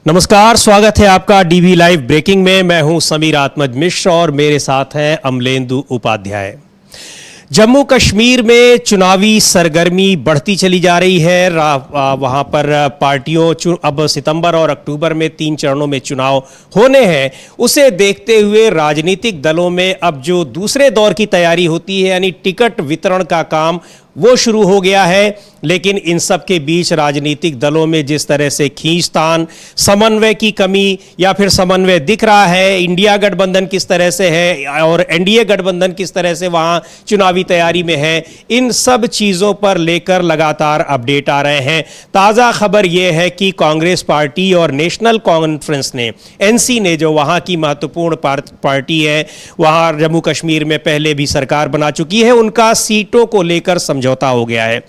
नमस्कार, स्वागत है आपका डीवी लाइव ब्रेकिंग में। मैं हूं समीर आत्मज मिश्र और मेरे साथ हैं अमलेंदु उपाध्याय। जम्मू कश्मीर में चुनावी सरगर्मी बढ़ती चली जा रही है। वहां पर पार्टियों अब सितंबर और अक्टूबर में 3 चरणों में चुनाव होने हैं। उसे देखते हुए राजनीतिक दलों में अब जो दूसरे दौर की तैयारी होती है, यानी टिकट वितरण का काम, वो शुरू हो गया है। लेकिन इन सब के बीच राजनीतिक दलों में जिस तरह से खींचतान, समन्वय की कमी या फिर समन्वय दिख रहा है, इंडिया गठबंधन किस तरह से है और एनडीए गठबंधन किस तरह से वहां चुनावी तैयारी में है, इन सब चीजों पर लेकर लगातार अपडेट आ रहे हैं। ताजा खबर यह है कि कांग्रेस पार्टी और नेशनल कॉन्फ्रेंस ने, एनसी ने, जो वहां की महत्वपूर्ण पार्टी है, वहां जम्मू कश्मीर में पहले भी सरकार बना चुकी है, उनका सीटों को लेकर समझौता हो गया है।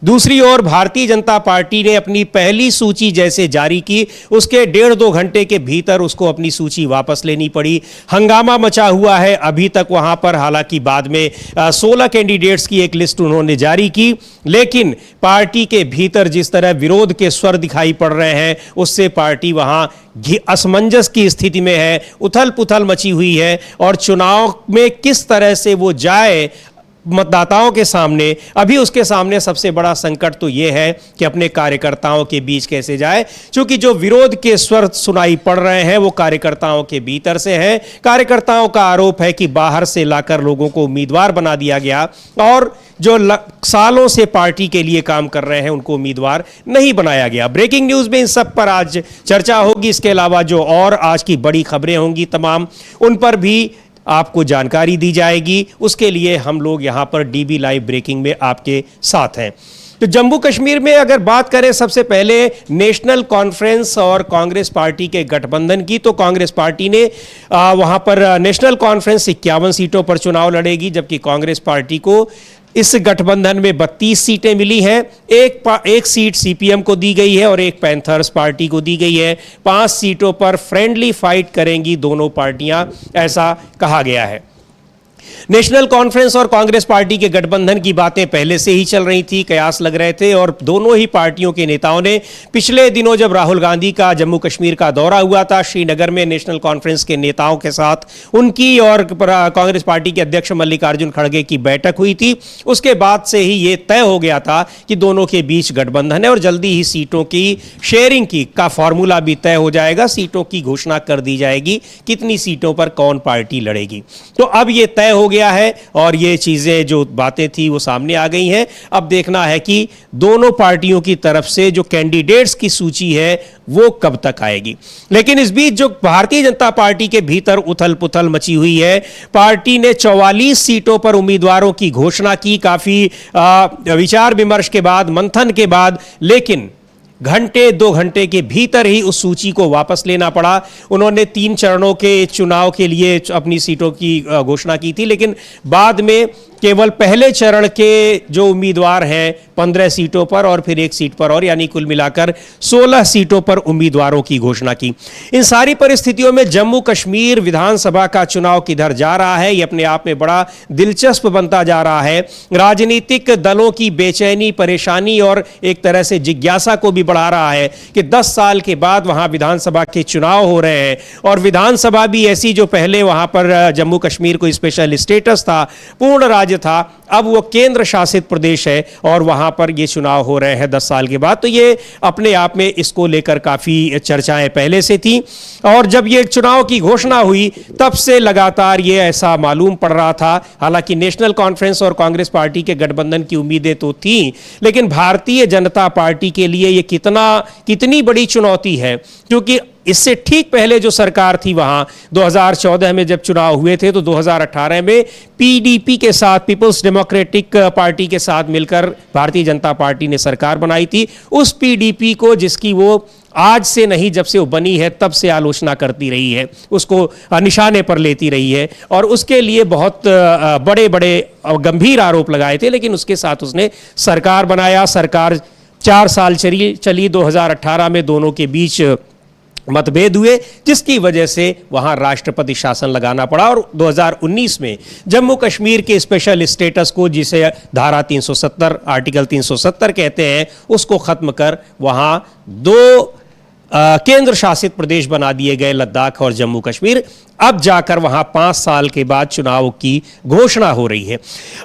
दूसरी ओर भारतीय जनता पार्टी ने अपनी पहली सूची जैसे जारी की, उसके 1.5-2 घंटे के भीतर उसको अपनी सूची वापस लेनी पड़ी। हंगामा मचा हुआ है अभी तक वहां पर। हालांकि बाद में 16 कैंडिडेट्स की एक लिस्ट उन्होंने जारी की, लेकिन पार्टी के भीतर जिस तरह विरोध के स्वर दिखाई पड़ रहे हैं, उससे पार्टी वहां असमंजस की स्थिति में है, उथल पुथल मची हुई है। और चुनाव में किस तरह से वो जाए मतदाताओं के सामने, अभी उसके सामने सबसे बड़ा संकट तो यह है कि अपने कार्यकर्ताओं के बीच कैसे जाए, क्योंकि जो विरोध के स्वर सुनाई पड़ रहे हैं वो कार्यकर्ताओं के भीतर से हैं। कार्यकर्ताओं का आरोप है कि बाहर से लाकर लोगों को उम्मीदवार बना दिया गया और जो सालों से पार्टी के लिए काम कर रहे हैं उनको उम्मीदवार नहीं बनाया गया। ब्रेकिंग न्यूज में इन सब पर आज चर्चा होगी। इसके अलावा जो और आज की बड़ी खबरें होंगी तमाम, उन पर भी आपको जानकारी दी जाएगी। उसके लिए हम लोग यहां पर डीबी लाइव ब्रेकिंग में आपके साथ हैं। तो जम्मू कश्मीर में अगर बात करें सबसे पहले नेशनल कॉन्फ्रेंस और कांग्रेस पार्टी के गठबंधन की, तो कांग्रेस पार्टी ने वहां पर नेशनल कॉन्फ्रेंस 51 सीटों पर चुनाव लड़ेगी, जबकि कांग्रेस पार्टी को इस गठबंधन में 32 सीटें मिली हैं। एक सीट सीपीएम को दी गई है और एक पैंथर्स पार्टी को दी गई है। 5 सीटों पर फ्रेंडली फाइट करेंगी दोनों पार्टियां, ऐसा कहा गया है। नेशनल कॉन्फ्रेंस और कांग्रेस पार्टी के गठबंधन की बातें पहले से ही चल रही थी, कयास लग रहे थे, और दोनों ही पार्टियों के नेताओं ने पिछले दिनों जब राहुल गांधी का जम्मू कश्मीर का दौरा हुआ था, श्रीनगर में नेशनल कॉन्फ्रेंस के नेताओं के साथ उनकी और कांग्रेस पार्टी के अध्यक्ष मल्लिकार्जुन खड़गे की बैठक हुई थी। उसके बाद से ही ये तय हो गया था कि दोनों के बीच गठबंधन है और जल्दी ही सीटों की शेयरिंग का फॉर्मूला भी तय हो जाएगा। सीटों की घोषणा कर दी जाएगी, कितनी सीटों पर कौन पार्टी लड़ेगी। तो अब ये तय हो गया है और ये चीजें, जो बातें थी वो सामने आ गई हैं। अब देखना है कि दोनों पार्टियों की तरफ से जो कैंडिडेट्स की सूची है वो कब तक आएगी। लेकिन इस बीच जो भारतीय जनता पार्टी के भीतर उथल पुथल मची हुई है, पार्टी ने 44 सीटों पर उम्मीदवारों की घोषणा की, काफी विचार विमर्श के बाद, मंथन के बाद, लेकिन 1-2 घंटे के भीतर ही उस सूची को वापस लेना पड़ा। उन्होंने 3 चरणों के चुनाव के लिए अपनी सीटों की घोषणा की थी, लेकिन बाद में केवल पहले चरण के जो उम्मीदवार हैं 15 सीटों पर और फिर 1 सीट पर और, यानी कुल मिलाकर 16 सीटों पर उम्मीदवारों की घोषणा की। इन सारी परिस्थितियों में जम्मू कश्मीर विधानसभा का चुनाव किधर जा रहा है, ये अपने आप में बड़ा दिलचस्प बनता जा रहा है। राजनीतिक दलों की बेचैनी, परेशानी और एक तरह से जिज्ञासा को भी बढ़ा रहा है कि 10 साल के बाद वहां विधानसभा के चुनाव हो रहे हैं, और विधानसभा भी ऐसी जो पहले वहां पर जम्मू कश्मीर को स्पेशल स्टेटस था, पूर्ण था, अब वो केंद्र शासित प्रदेश है और वहां पर ये चुनाव हो रहे हैं 10 साल के बाद। तो ये अपने आप में इसको लेकर काफी चर्चाएं पहले से थी, और जब ये चुनाव की घोषणा हुई तब से लगातार ये ऐसा मालूम पड़ रहा था। हालांकि नेशनल कॉन्फ्रेंस और कांग्रेस पार्टी के गठबंधन की उम्मीदें तो थी, लेकिन भारतीय जनता पार्टी के लिए ये कितनी बड़ी चुनौती है, क्योंकि इससे ठीक पहले जो सरकार थी वहां 2014 में जब चुनाव हुए थे, तो 2018 में पीडीपी के साथ, पीपल्स डेमोक्रेटिक पार्टी के साथ मिलकर भारतीय जनता पार्टी ने सरकार बनाई थी। उस पीडीपी को, जिसकी वो आज से नहीं, जब से वो बनी है तब से आलोचना करती रही है, उसको निशाने पर लेती रही है और उसके लिए बहुत बड़े बड़े गंभीर आरोप लगाए थे, लेकिन उसके साथ उसने सरकार बनाया। सरकार 4 साल चली। 2018 में दोनों के बीच मतभेद हुए, जिसकी वजह से वहां राष्ट्रपति शासन लगाना पड़ा, और 2019 में जम्मू कश्मीर के स्पेशल स्टेटस को, जिसे धारा 370, आर्टिकल 370 कहते हैं, उसको खत्म कर वहां 2 केंद्र शासित प्रदेश बना दिए गए लद्दाख और जम्मू कश्मीर। अब जाकर वहां 5 साल के बाद चुनाव की घोषणा हो रही है।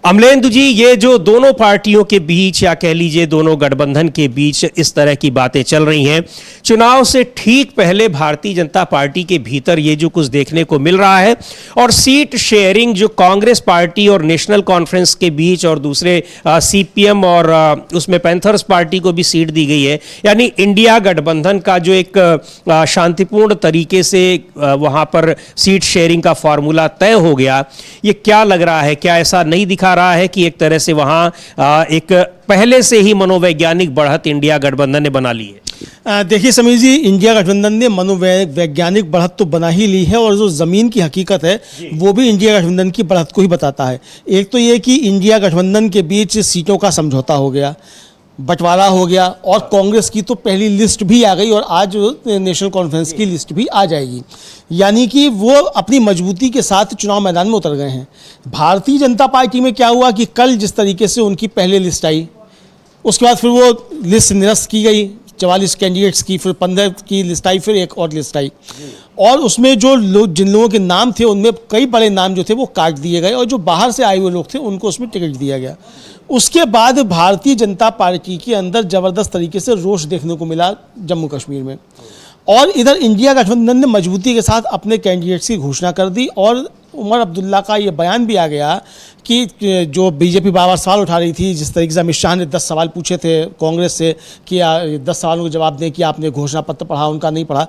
अमलेंदु जी, ये जो दोनों पार्टियों के बीच या कह लीजिए दोनों गठबंधन के बीच इस तरह की बातें चल रही हैं, चुनाव से ठीक पहले भारतीय जनता पार्टी के भीतर ये जो कुछ देखने को मिल रहा है, और सीट शेयरिंग जो कांग्रेस पार्टी और नेशनल कॉन्फ्रेंस के बीच और दूसरे सीपीएम और उसमें पैंथर्स पार्टी को भी सीट दी गई है, यानी इंडिया गठबंधन का जो एक शांतिपूर्ण तरीके से वहां पर सीट शेयरिंग का फॉर्मूला तय हो गया। ये क्या लग रहा है, क्या ऐसा नहीं दिखा रहा है कि एक तरह से वहां एक पहले से ही मनोवैज्ञानिक बढ़त इंडिया गठबंधन ने बना ली है? देखिए समीर जी, इंडिया गठबंधन ने मनोवैज्ञानिक बढ़त तो बना ही ली है, और जो ज़मीन की हकीकत है वो भी इंडिया गठबंधन की बढ़त को ही बताता है। एक तो ये कि इंडिया गठबंधन के बीच सीटों का समझौता हो गया, बंटवारा हो गया, और कांग्रेस की तो पहली लिस्ट भी आ गई और आज नेशनल कॉन्फ्रेंस की लिस्ट भी आ जाएगी। यानी कि वो अपनी मजबूती के साथ चुनाव मैदान में उतर गए हैं। भारतीय जनता पार्टी में क्या हुआ कि कल जिस तरीके से उनकी पहले लिस्ट आई, उसके बाद फिर वो लिस्ट निरस्त की गई 44 कैंडिडेट्स की, फिर 15 की लिस्ट आई, फिर एक और लिस्ट आई, और उसमें जो लोग, जिन लोगों के नाम थे उनमें कई बड़े नाम जो थे वो काट दिए गए, और जो बाहर से आए हुए लोग थे उनको उसमें टिकट दिया गया। उसके बाद भारतीय जनता पार्टी के अंदर ज़बरदस्त तरीके से रोष देखने को मिला जम्मू कश्मीर में, और इधर इंडिया गठबंधन ने मजबूती के साथ अपने कैंडिडेट्स की घोषणा कर दी, और उमर अब्दुल्ला का ये बयान भी आ गया कि जो बीजेपी बार बार सवाल उठा रही थी, जिस तरीके से अमित शाह ने 10 सवाल पूछे थे कांग्रेस से कि 10 सवालों को जवाब दें कि आपने घोषणा पत्र पढ़ा, उनका नहीं पढ़ा।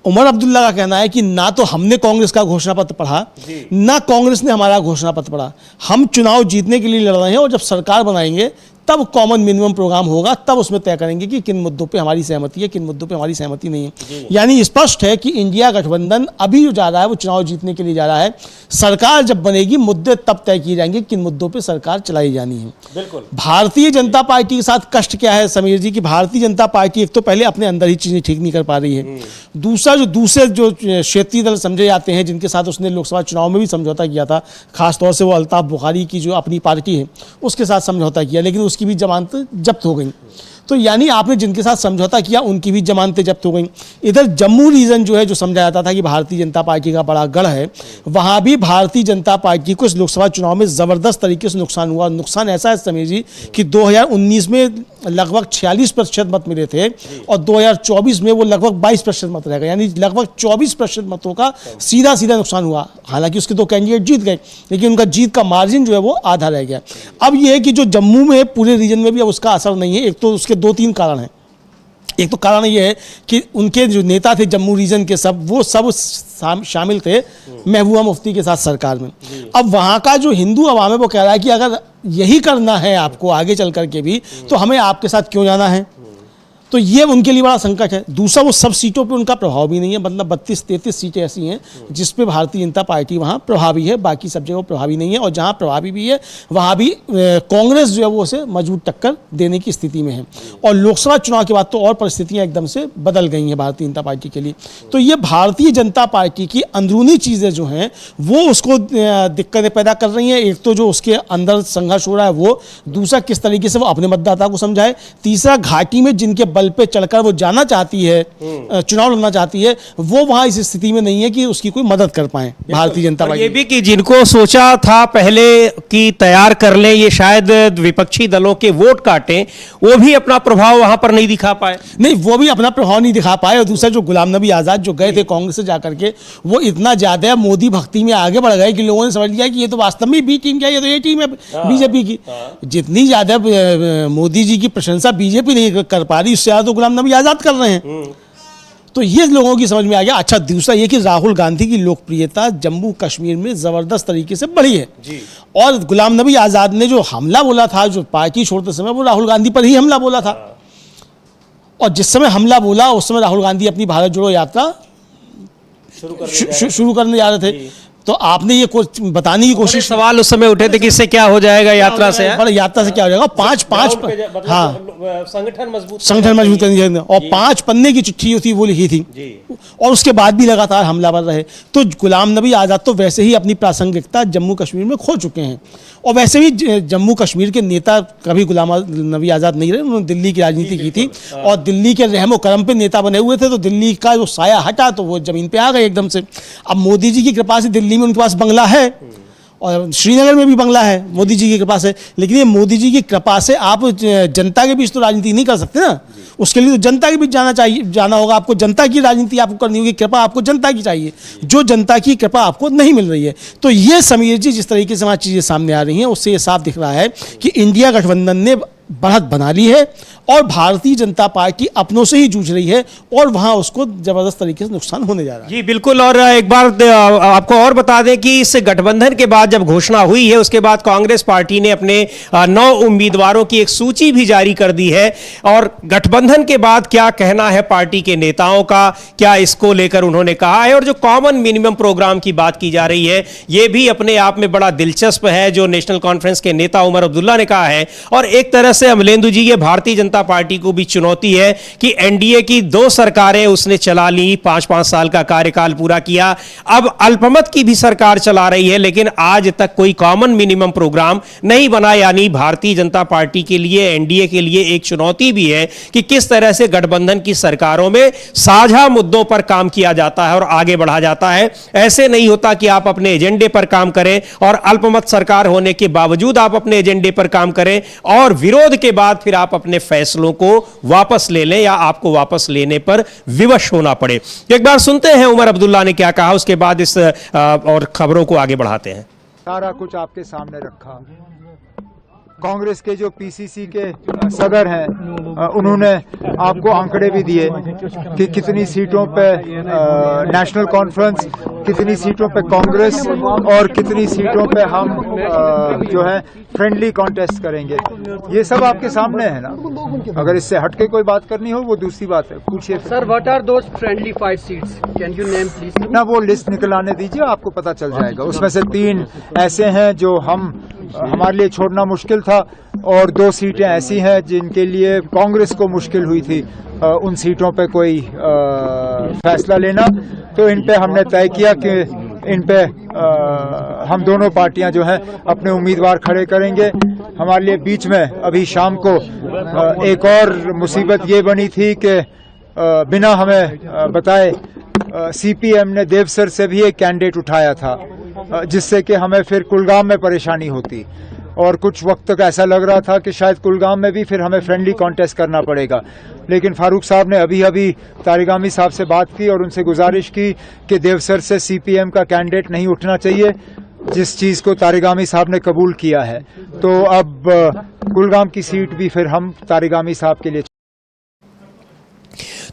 उमर अब्दुल्ला का कहना है कि ना तो हमने कांग्रेस का घोषणा पत्र पढ़ा, ना कांग्रेस ने हमारा घोषणा पत्र पढ़ा। हम चुनाव जीतने के लिए लड़ रहे हैं, और जब सरकार बनाएंगे तब कॉमन मिनिमम प्रोग्राम होगा, तब उसमें तय करेंगे कि किन मुद्दों पे हमारी सहमति है, किन मुद्दों पे हमारी सहमति नहीं है। यानी स्पष्ट है कि इंडिया गठबंधन अभी जो जा रहा है वो चुनाव जीतने के लिए जा रहा है। सरकार जब बनेगी मुद्दे तब तय किए जाएंगे किन मुद्दों पे सरकार चलाई जानी है। बिल्कुल। भारतीय जनता पार्टी के साथ कष्ट क्या है समीर जी, कि भारतीय जनता पार्टी एक तो पहले अपने अंदर ही चीज़ें ठीक नहीं कर पा रही है, दूसरा जो दूसरे जो क्षेत्रीय दल समझे जाते हैं, जिनके साथ उसने लोकसभा चुनाव में भी समझौता किया था, खासतौर से वो अल्ताफ बुखारी की जो अपनी पार्टी है उसके साथ समझौता किया, लेकिन उसकी भी जमानत जब्त हो गई। तो यानी आपने जिनके साथ समझौता किया उनकी भी जमानतें जब्त हो गई। इधर जम्मू रीजन जो है, जो समझा जाता था कि भारतीय जनता पार्टी का बड़ा गढ़ है, वहाँ भी भारतीय जनता पार्टी को इस लोकसभा चुनाव में ज़बरदस्त तरीके से नुकसान हुआ। नुकसान ऐसा है समीर जी कि 2019 में लगभग 46% मत मिले थे, और 2024 में वो लगभग 22% मत रह गए, यानी लगभग 24% मतों का सीधा नुकसान हुआ। हालांकि उसके 2 कैंडिडेट जीत गए, लेकिन उनका जीत का मार्जिन जो है वो आधा रह गया। अब ये है कि जो जम्मू में पूरे रीजन में भी अब उसका असर नहीं है। एक तो उसके 2-3 कारण हैं। एक तो कारण ये है कि उनके जो नेता थे जम्मू रीजन के, वो सब शामिल थे महबूबा मुफ्ती के साथ सरकार में। अब वहाँ का जो हिंदू अवाम है वो कह रहा है कि अगर यही करना है आपको आगे चल करके भी, तो हमें आपके साथ क्यों जाना है। तो ये उनके लिए बड़ा संकट है। दूसरा, वो सब सीटों पे उनका प्रभाव भी नहीं है, मतलब 32-33 सीटें ऐसी हैं जिस पे भारतीय जनता पार्टी वहाँ प्रभावी है, बाकी सब जगह प्रभावी नहीं है, और जहाँ प्रभावी भी है वहाँ भी कांग्रेस जो है वो उसे मजबूत टक्कर देने की स्थिति में है। और लोकसभा चुनाव के बाद तो और परिस्थितियाँ एकदम से बदल गई हैं भारतीय जनता पार्टी के लिए। तो ये भारतीय जनता पार्टी की अंदरूनी चीज़ें जो हैं वो उसको दिक्कतें पैदा कर रही हैं। एक तो जो उसके अंदर संघर्ष हो रहा है वो, दूसरा किस तरीके से वो अपने मतदाता को समझाए, तीसरा घाटी में जिनके बल पे चढ़कर वो जाना चाहती है, चुनाव लड़ना चाहती है, वो वहां इस स्थिति में नहीं है कि उसकी कोई मदद कर पाए भारतीय जनता पार्टी। ये भी कि जिनको सोचा था पहले कि तैयार कर ले, ये शायद विपक्षी दलों के वोट काटें, वो भी अपना प्रभाव वहां पर नहीं दिखा पाए। नहीं, वो भी अपना प्रभाव नहीं दिखा पाए। और दूसरा, जो गुलाम नबी आजाद जो गए थे कांग्रेस से जाकर के, वो इतना ज्यादा मोदी भक्ति में आगे बढ़ गए कि लोगों ने समझ लिया कि ये तो वास्तव में बी टीम क्या, ये तो ये टीम है बीजेपी की। जितनी ज्यादा मोदी जी की प्रशंसा बीजेपी नहीं कर पा रही, उससे तो गुलाम नबी आजाद कर रहे हैं। तो ये लोगों की समझ में आ गया। अच्छा, दूसरा ये कि राहुल गांधी की लोकप्रियता जम्मू कश्मीर में जबरदस्त तरीके से बढ़ी है जी। और गुलाम नबी आजाद ने जो हमला बोला था, जो पार्टी छोड़ते समय, वो राहुल गांधी पर ही हमला बोला था। और जिस समय हमला बोला उस समय राहुल गांधी अपनी भारत जोड़ो यात्रा शुरू करने जा रहे थे। तो आपने ये कुछ बताने की कोशिश, सवाल उस समय उठे थे कि इससे क्या हो जाएगा यात्रा से, बड़ा यात्रा से क्या हो जाएगा, पांच हाँ संगठन मजबूत करनी चाहिए, और 5 पन्ने की चिट्ठी थी वो लिखी थी, और उसके बाद भी लगातार हमलावर रहे। तो गुलाम नबी आज़ाद तो वैसे ही अपनी प्रासंगिकता जम्मू कश्मीर में खो चुके हैं, और वैसे भी जम्मू कश्मीर के नेता कभी गुलाम नबी आज़ाद नहीं रहे, उन्होंने दिल्ली की राजनीति की थी, और दिल्ली के रहमो करम पे नेता बने हुए थे, तो दिल्ली का जो साया हटा तो वो जमीन पे आ गए एकदम से। अब मोदी जी की कृपा से दिल्ली में उनके पास बंगला है, और श्रीनगर में भी बंगला है मोदी जी की कृपा से, लेकिन ये मोदी जी की कृपा से आप जनता के बीच तो राजनीति नहीं कर सकते ना, उसके लिए तो जनता के बीच जाना होगा आपको, जनता की राजनीति आपको करनी होगी, कृपा आपको जनता की चाहिए, जो जनता की कृपा आपको नहीं मिल रही है। तो ये समीर जी जिस तरीके से हमारी चीज़ें सामने आ रही हैं, उससे ये साफ दिख रहा है कि इंडिया गठबंधन ने बढ़त बना ली है, और भारतीय जनता पार्टी अपनों से ही जूझ रही है, और वहां उसको जबरदस्त तरीके से नुकसान होने जा रहा है। जी बिल्कुल। और एक बार आपको और बता दें कि इस गठबंधन के बाद जब घोषणा हुई है, उसके बाद कांग्रेस पार्टी ने अपने 9 उम्मीदवारों की एक सूची भी जारी कर दी है, और गठबंधन के बाद क्या कहना है पार्टी के नेताओं का, क्या इसको लेकर उन्होंने कहा है, और जो कॉमन मिनिमम प्रोग्राम की बात की जा रही है, यह भी अपने आप में बड़ा दिलचस्प है, जो नेशनल कॉन्फ्रेंस के नेता उमर अब्दुल्ला ने कहा है। और एक तरह से अमलेंदु जी, ये भारतीय जनता पार्टी को भी चुनौती है कि एनडीए की 2 सरकारें उसने चला ली, 5-5 साल का कार्यकाल पूरा किया, अब अल्पमत की भी सरकार चला रही है, लेकिन आज तक कोई कॉमन मिनिमम प्रोग्राम नहीं बना। यानी भारतीय जनता पार्टी के लिए, एनडीए के लिए एक चुनौती भी है कि किस तरह से गठबंधन की सरकारों में साझा मुद्दों पर काम किया जाता है और आगे बढ़ा जाता है। ऐसे नहीं होता कि आप अपने एजेंडे पर काम करें और अल्पमत सरकार होने के बावजूद आप अपने एजेंडे पर काम करें, और विरोध के बाद फिर आप अपने फैसलों को वापस ले लें, या आपको वापस लेने पर विवश होना पड़े। एक बार सुनते हैं उमर अब्दुल्ला ने क्या कहा, उसके बाद इस और खबरों को आगे बढ़ाते हैं। सारा कुछ आपके सामने रखा। कांग्रेस के जो पीसीसी के सदर हैं, उन्होंने आपको आंकड़े भी दिए कि कितनी सीटों पे नेशनल कॉन्फ्रेंस, कितनी सीटों पे कांग्रेस, और कितनी सीटों पे हम जो है फ्रेंडली कॉन्टेस्ट करेंगे। ये सब आपके सामने है ना। अगर इससे हटके कोई बात करनी हो वो दूसरी बात है, पूछिए। Sir, what are those friendly 5 seats? Can you name please? ना, वो लिस्ट निकल आने दीजिए, आपको पता चल जाएगा। उसमें से 3 ऐसे हैं जो हमारे लिए छोड़ना मुश्किल था, और 2 सीटें ऐसी हैं जिनके लिए कांग्रेस को मुश्किल हुई थी उन सीटों पे कोई फैसला लेना। तो इन पे हमने तय किया कि इन पे हम दोनों पार्टियां जो हैं अपने उम्मीदवार खड़े करेंगे। हमारे लिए बीच में अभी शाम को एक और मुसीबत ये बनी थी कि बिना हमें बताए सीपीएम ने देवसर से भी एक कैंडिडेट उठाया था, जिससे कि हमें फिर कुलगाम में परेशानी होती, और कुछ वक्त तक ऐसा लग रहा था कि शायद कुलगाम में भी फिर हमें फ्रेंडली कॉन्टेस्ट करना पड़ेगा। लेकिन फारूक साहब ने अभी तारिगामी साहब से बात की और उनसे गुजारिश की कि देवसर से सीपीएम का कैंडिडेट नहीं उठना चाहिए, जिस चीज़ को तारिगामी साहब ने कबूल किया है। तो अब कुलगाम की सीट भी फिर हम तारिगामी साहब के लिए।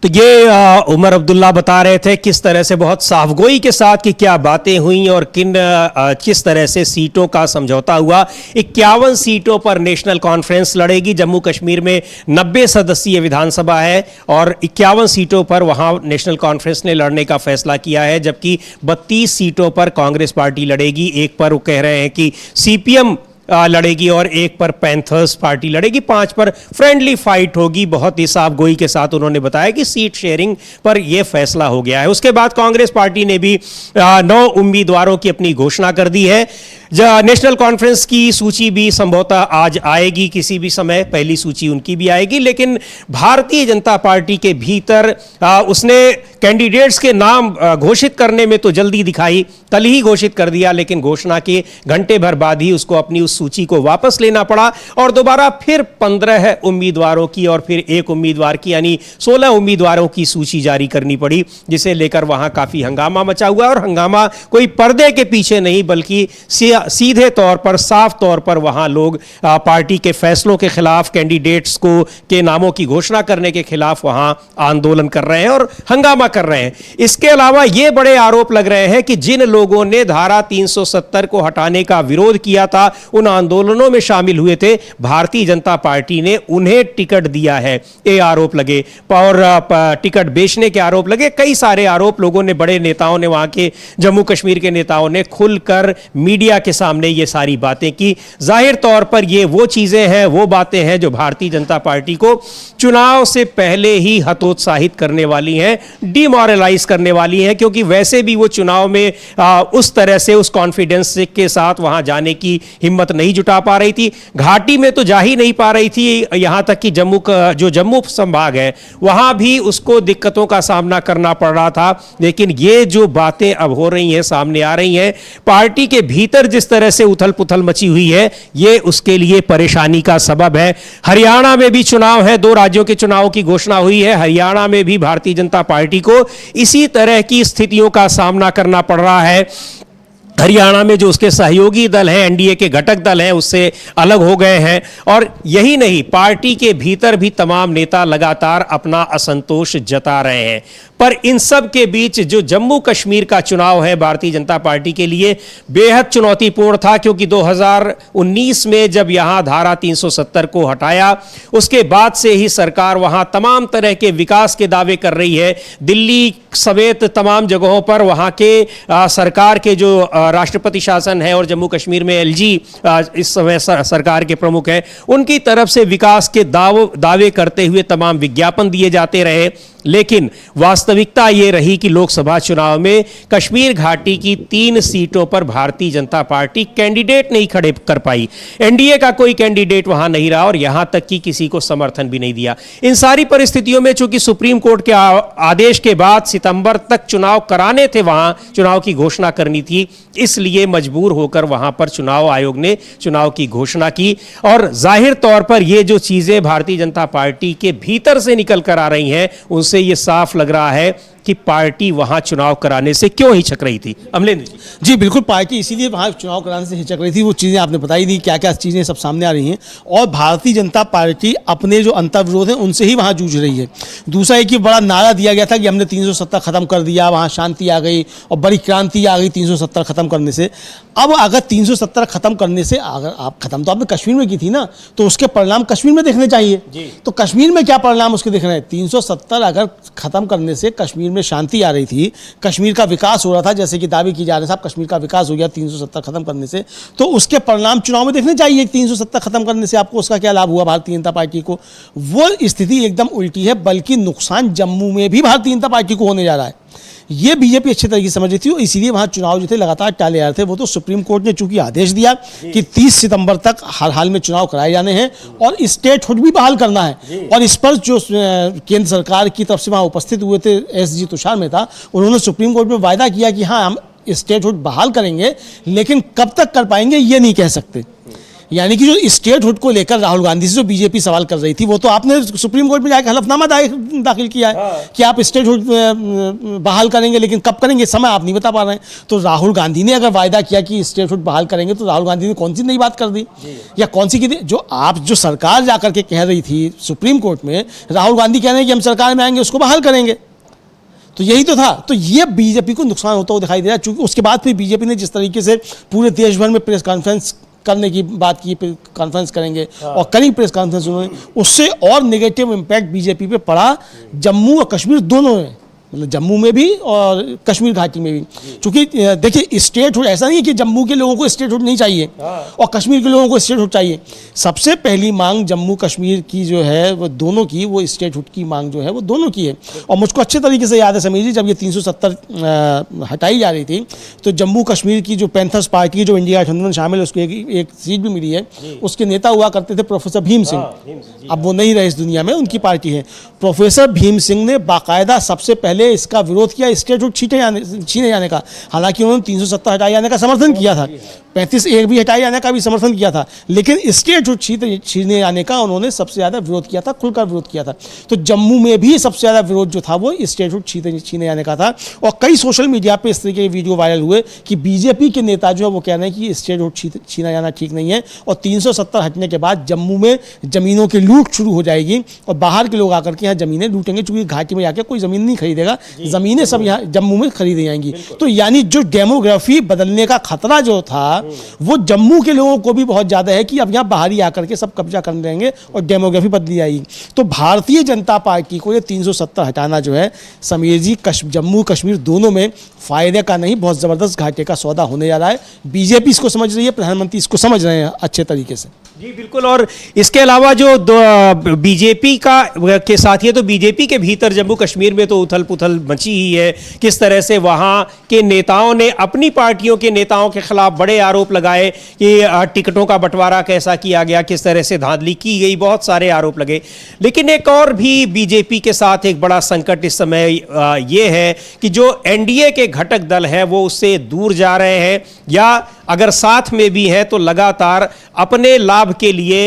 तो ये उमर अब्दुल्ला बता रहे थे किस तरह से बहुत साफगोई के साथ कि क्या बातें हुई और किस तरह से सीटों का समझौता हुआ। 51 सीटों पर नेशनल कॉन्फ्रेंस लड़ेगी। जम्मू कश्मीर में 90 सदस्यीय विधानसभा है और 51 सीटों पर वहां नेशनल कॉन्फ्रेंस ने लड़ने का फैसला किया है, जबकि 32 सीटों पर कांग्रेस पार्टी लड़ेगी। एक पर वो कह रहे हैं कि सीपीएम लड़ेगी और एक पर पैंथर्स पार्टी लड़ेगी। 5 पर फ्रेंडली फाइट होगी। बहुत ही साफ गोई के साथ उन्होंने बताया कि सीट शेयरिंग पर यह फैसला हो गया है। उसके बाद कांग्रेस पार्टी ने भी 9 उम्मीदवारों की अपनी घोषणा कर दी है। नेशनल कॉन्फ्रेंस की सूची भी संभवतः आज आएगी, किसी भी समय पहली सूची उनकी भी आएगी। लेकिन भारतीय जनता पार्टी के भीतर उसने कैंडिडेट्स के नाम घोषित करने में तो जल्दी दिखाई, कल ही घोषित कर दिया, लेकिन घोषणा के घंटे भर बाद ही उसको अपनी उस सूची को वापस लेना पड़ा और दोबारा फिर 15 उम्मीदवारों की और फिर एक उम्मीदवार की, यानी 16 उम्मीदवारों की सूची जारी करनी पड़ी, जिसे लेकर वहां काफी हंगामा मचा हुआ। और हंगामा कोई पर्दे के पीछे नहीं, बल्कि सीधे तौर पर, साफ तौर पर वहां लोग पार्टी के फैसलों के खिलाफ, कैंडिडेट्स को के नामों की घोषणा करने के खिलाफ वहां आंदोलन कर रहे हैं और हंगामा कर रहे हैं। इसके अलावा ये बड़े आरोप लग रहे हैं कि जिन लोगों ने धारा 370 को हटाने का विरोध किया था, उन आंदोलनों में शामिल हुए थे, भारतीय जनता पार्टी ने उन्हें टिकट दिया है, ये आरोप लगे। और टिकट बेचने के आरोप लगे, कई सारे आरोप लोगों ने, बड़े नेताओं ने, वहां के जम्मू कश्मीर के नेताओं ने खुलकर मीडिया के सामने ये सारी बातें की। जाहिर तौर पर ये वो चीजें हैं, वो बातें हैं जो भारतीय जनता पार्टी को चुनाव से पहले ही हतोत्साहित करने वाली हैं, डिमोरलाइज करने वाली हैं, क्योंकि वैसे भी वो चुनाव में उस तरह से, उस कॉन्फिडेंस के साथ वहां जाने की हिम्मत नहीं जुटा पा रही थी। घाटी में तो जा ही नहीं पा रही थी, यहां तक कि जम्मू संभाग है वहां भी उसको दिक्कतों का सामना करना पड़ रहा था। लेकिन ये जो बातें अब हो रही हैं, सामने आ रही हैं, पार्टी के भीतर जिस तरह से उथल पुथल मची हुई है, ये उसके लिए परेशानी का सबब है। हरियाणा में भी चुनाव है, 2 राज्यों के चुनाव की घोषणा हुई है। हरियाणा में भी भारतीय जनता पार्टी को इसी तरह की स्थितियों का सामना करना पड़ रहा है। हरियाणा में जो उसके सहयोगी दल हैं, एनडीए के घटक दल हैं, उससे अलग हो गए हैं। और यही नहीं, पार्टी के भीतर भी तमाम नेता लगातार अपना असंतोष जता रहे हैं। पर इन सब के बीच जो जम्मू कश्मीर का चुनाव है, भारतीय जनता पार्टी के लिए बेहद चुनौतीपूर्ण था, क्योंकि 2019 में जब यहां धारा 370 को हटाया, उसके बाद से ही सरकार वहां तमाम तरह के विकास के दावे कर रही है। दिल्ली समेत तमाम जगहों पर वहां के सरकार के जो राष्ट्रपति शासन है और जम्मू कश्मीर में एलजी इस समय सरकार के प्रमुख हैं, उनकी तरफ से विकास के दावे करते हुए तमाम विज्ञापन दिए जाते रहे। लेकिन वास्तविकता ये रही कि लोकसभा चुनाव में कश्मीर घाटी की 3 सीटों पर भारतीय जनता पार्टी कैंडिडेट नहीं खड़े कर पाई। एनडीए का कोई कैंडिडेट वहां नहीं रहा और यहां तक कि किसी को समर्थन भी नहीं दिया। इन सारी परिस्थितियों में चूंकि सुप्रीम कोर्ट के आदेश के बाद सितंबर तक चुनाव कराने थे, वहां चुनाव की घोषणा करनी थी, इसलिए मजबूर होकर वहां पर चुनाव आयोग ने चुनाव की घोषणा की। और जाहिर तौर पर ये जो चीजें भारतीय जनता पार्टी के भीतर से निकल कर आ रही हैं, उनसे ये साफ लग रहा है कि पार्टी वहां चुनाव कराने से क्यों हिचक रही थी। अमलेंद्र जी बिल्कुल, पार्टी इसीलिए वहां चुनाव कराने से हिचक रही थी। वो चीज़ें आपने बताई दी, क्या क्या चीज़ें सब सामने आ रही हैं। और भारतीय जनता पार्टी अपने जो अंतर्विरोध हैं उनसे ही वहां जूझ रही है। दूसरा एक बड़ा नारा दिया गया था कि हमने 370 खत्म कर दिया, वहां शांति आ गई और बड़ी क्रांति आ गई 370 खत्म करने से। अब अगर 370 खत्म करने से, अगर आप खत्म तो आपने कश्मीर में की थी ना, तो उसके परिणाम कश्मीर में देखने चाहिए। तो कश्मीर में क्या परिणाम उसके दिख रहे हैं? 370 अगर खत्म करने से कश्मीर में शांति आ रही थी, कश्मीर का विकास हो रहा था, जैसे कि दावे की जा रहे साहब कश्मीर का विकास हो गया 370 खत्म करने से, तो उसके परिणाम चुनाव में देखने चाहिए। 370 खत्म करने से आपको उसका क्या लाभ हुआ भारतीय जनता पार्टी को? वो स्थिति एकदम उल्टी है, बल्कि नुकसान जम्मू में भी भारतीय जनता पार्टी को होने जा रहा है। ये बीजेपी अच्छी तरीके से समझ रही थी और इसीलिए वहां चुनाव जो थे लगातार टाले जा रहे थे। वो तो सुप्रीम कोर्ट ने चूंकि आदेश दिया कि 30 सितंबर तक हर हाल में चुनाव कराए जाने हैं और स्टेटहुड भी बहाल करना है। और इस पर जो केंद्र सरकार की तरफ से वहां उपस्थित हुए थे एसजी तुषार मेहता, उन्होंने सुप्रीम कोर्ट में वायदा किया कि हाँ हम स्टेटहुड बहाल करेंगे, लेकिन कब तक कर पाएंगे ये नहीं कह सकते। यानी कि जो स्टेटहुड को लेकर राहुल गांधी से जो बीजेपी सवाल कर रही थी, वो तो आपने सुप्रीम कोर्ट में जाकर हलफनामा दाखिल किया है कि आप स्टेटहुड बहाल करेंगे, लेकिन कब करेंगे समय आप नहीं बता पा रहे हैं। तो राहुल गांधी ने अगर वायदा किया कि स्टेटहुड बहाल करेंगे, तो राहुल गांधी ने कौन सी नई बात कर दी या कौन सी की थी? जो सरकार जाकर के कह रही थी सुप्रीम कोर्ट में, राहुल गांधी कह रहे हैं कि हम सरकार में आएंगे उसको बहाल करेंगे। तो यही तो था। तो ये बीजेपी को नुकसान होता हुआ दिखाई दे रहा है, चूंकि उसके बाद फिर बीजेपी ने जिस तरीके से पूरे देश भर में प्रेस कॉन्फ्रेंस करने की बात की, कॉन्फ्रेंस करेंगे और करी प्रेस कॉन्फ्रेंस उन्होंने, उससे और नेगेटिव इम्पैक्ट बीजेपी पे पड़ा जम्मू और कश्मीर दोनों में, मतलब जम्मू में भी और कश्मीर घाटी में भी। क्योंकि देखिए स्टेटहुड ऐसा नहीं है कि जम्मू के लोगों को स्टेटहुड नहीं चाहिए और कश्मीर के लोगों को स्टेटहुड चाहिए। सबसे पहली मांग जम्मू कश्मीर की जो है वो दोनों की, वो स्टेटहुड की मांग जो है वो दोनों की है। और मुझको अच्छे तरीके से याद है समीर जी, जब ये 370 हटाई जा रही थी, तो जम्मू कश्मीर की जो पैंथर्स पार्टी की जो इंडिया गठबंधन में शामिल है, उसको एक सीट भी मिली है। उसके नेता हुआ करते थे प्रोफेसर भीम सिंह, अब वो नहीं रहे इस दुनिया में, उनकी पार्टी है। प्रोफेसर भीम सिंह ने बाकायदा सबसे पहले इसका विरोध किया स्टेटहुड छीने जाने का। हालांकि उन्होंने 370 हटाए जाने का समर्थन किया था, 35 एक भी हटाए जाने का भी समर्थन किया था, लेकिन स्टेटहुड छीने जाने का उन्होंने सबसे ज़्यादा विरोध किया था, खुलकर विरोध किया था। तो जम्मू में भी सबसे ज़्यादा विरोध जो था वो स्टेटहुड छीने जाने का था। और कई सोशल मीडिया पे इस तरीके के वीडियो वायरल हुए कि बीजेपी के नेता जो है वो कह रहे हैं कि स्टेटहुड छीना जाना ठीक नहीं है, और 370 हटने के बाद जम्मू में ज़मीनों की लूट शुरू हो जाएगी और बाहर के लोग आकर के यहाँ ज़मीनें लूटेंगे, चूँकि घाटी में जाकर कोई ज़मीन नहीं खरीदेगा, ज़मीनें सब यहाँ जम्मू में खरीदी जाएंगी। तो यानी जो डेमोग्राफी बदलने का खतरा जो था वो जम्मू के लोगों को भी बहुत ज़्यादा है कि अब यहाँ बाहरी आकर के सब कब्जा कर लेंगे और डेमोग्राफी बदली जाएगी। तो भारतीय जनता पार्टी को ये 370 हटाना जो है समीर जी, जम्मू कश्मीर दोनों में फायदे का नहीं, बहुत ज़बरदस्त घाटे का सौदा होने जा रहा है। बीजेपी इसको समझ रही है, प्रधानमंत्री इसको समझ रहे हैं अच्छे तरीके से। जी बिल्कुल। और इसके अलावा जो बीजेपी का के साथ, ये तो बीजेपी के भीतर जम्मू कश्मीर में तो उथल पुथल मची ही है। किस तरह से वहाँ के नेताओं ने अपनी पार्टियों के नेताओं के खिलाफ बड़े आरोप लगाए कि टिकटों का बंटवारा कैसा किया गया, किस तरह से धांधली की गई, बहुत सारे आरोप लगे। लेकिन एक और भी बीजेपी के साथ एक बड़ा संकट इस समय ये है कि जो एनडीए के घटक दल है वो उससे दूर जा रहे हैं, या अगर साथ में भी है तो लगातार अपने लाभ के लिए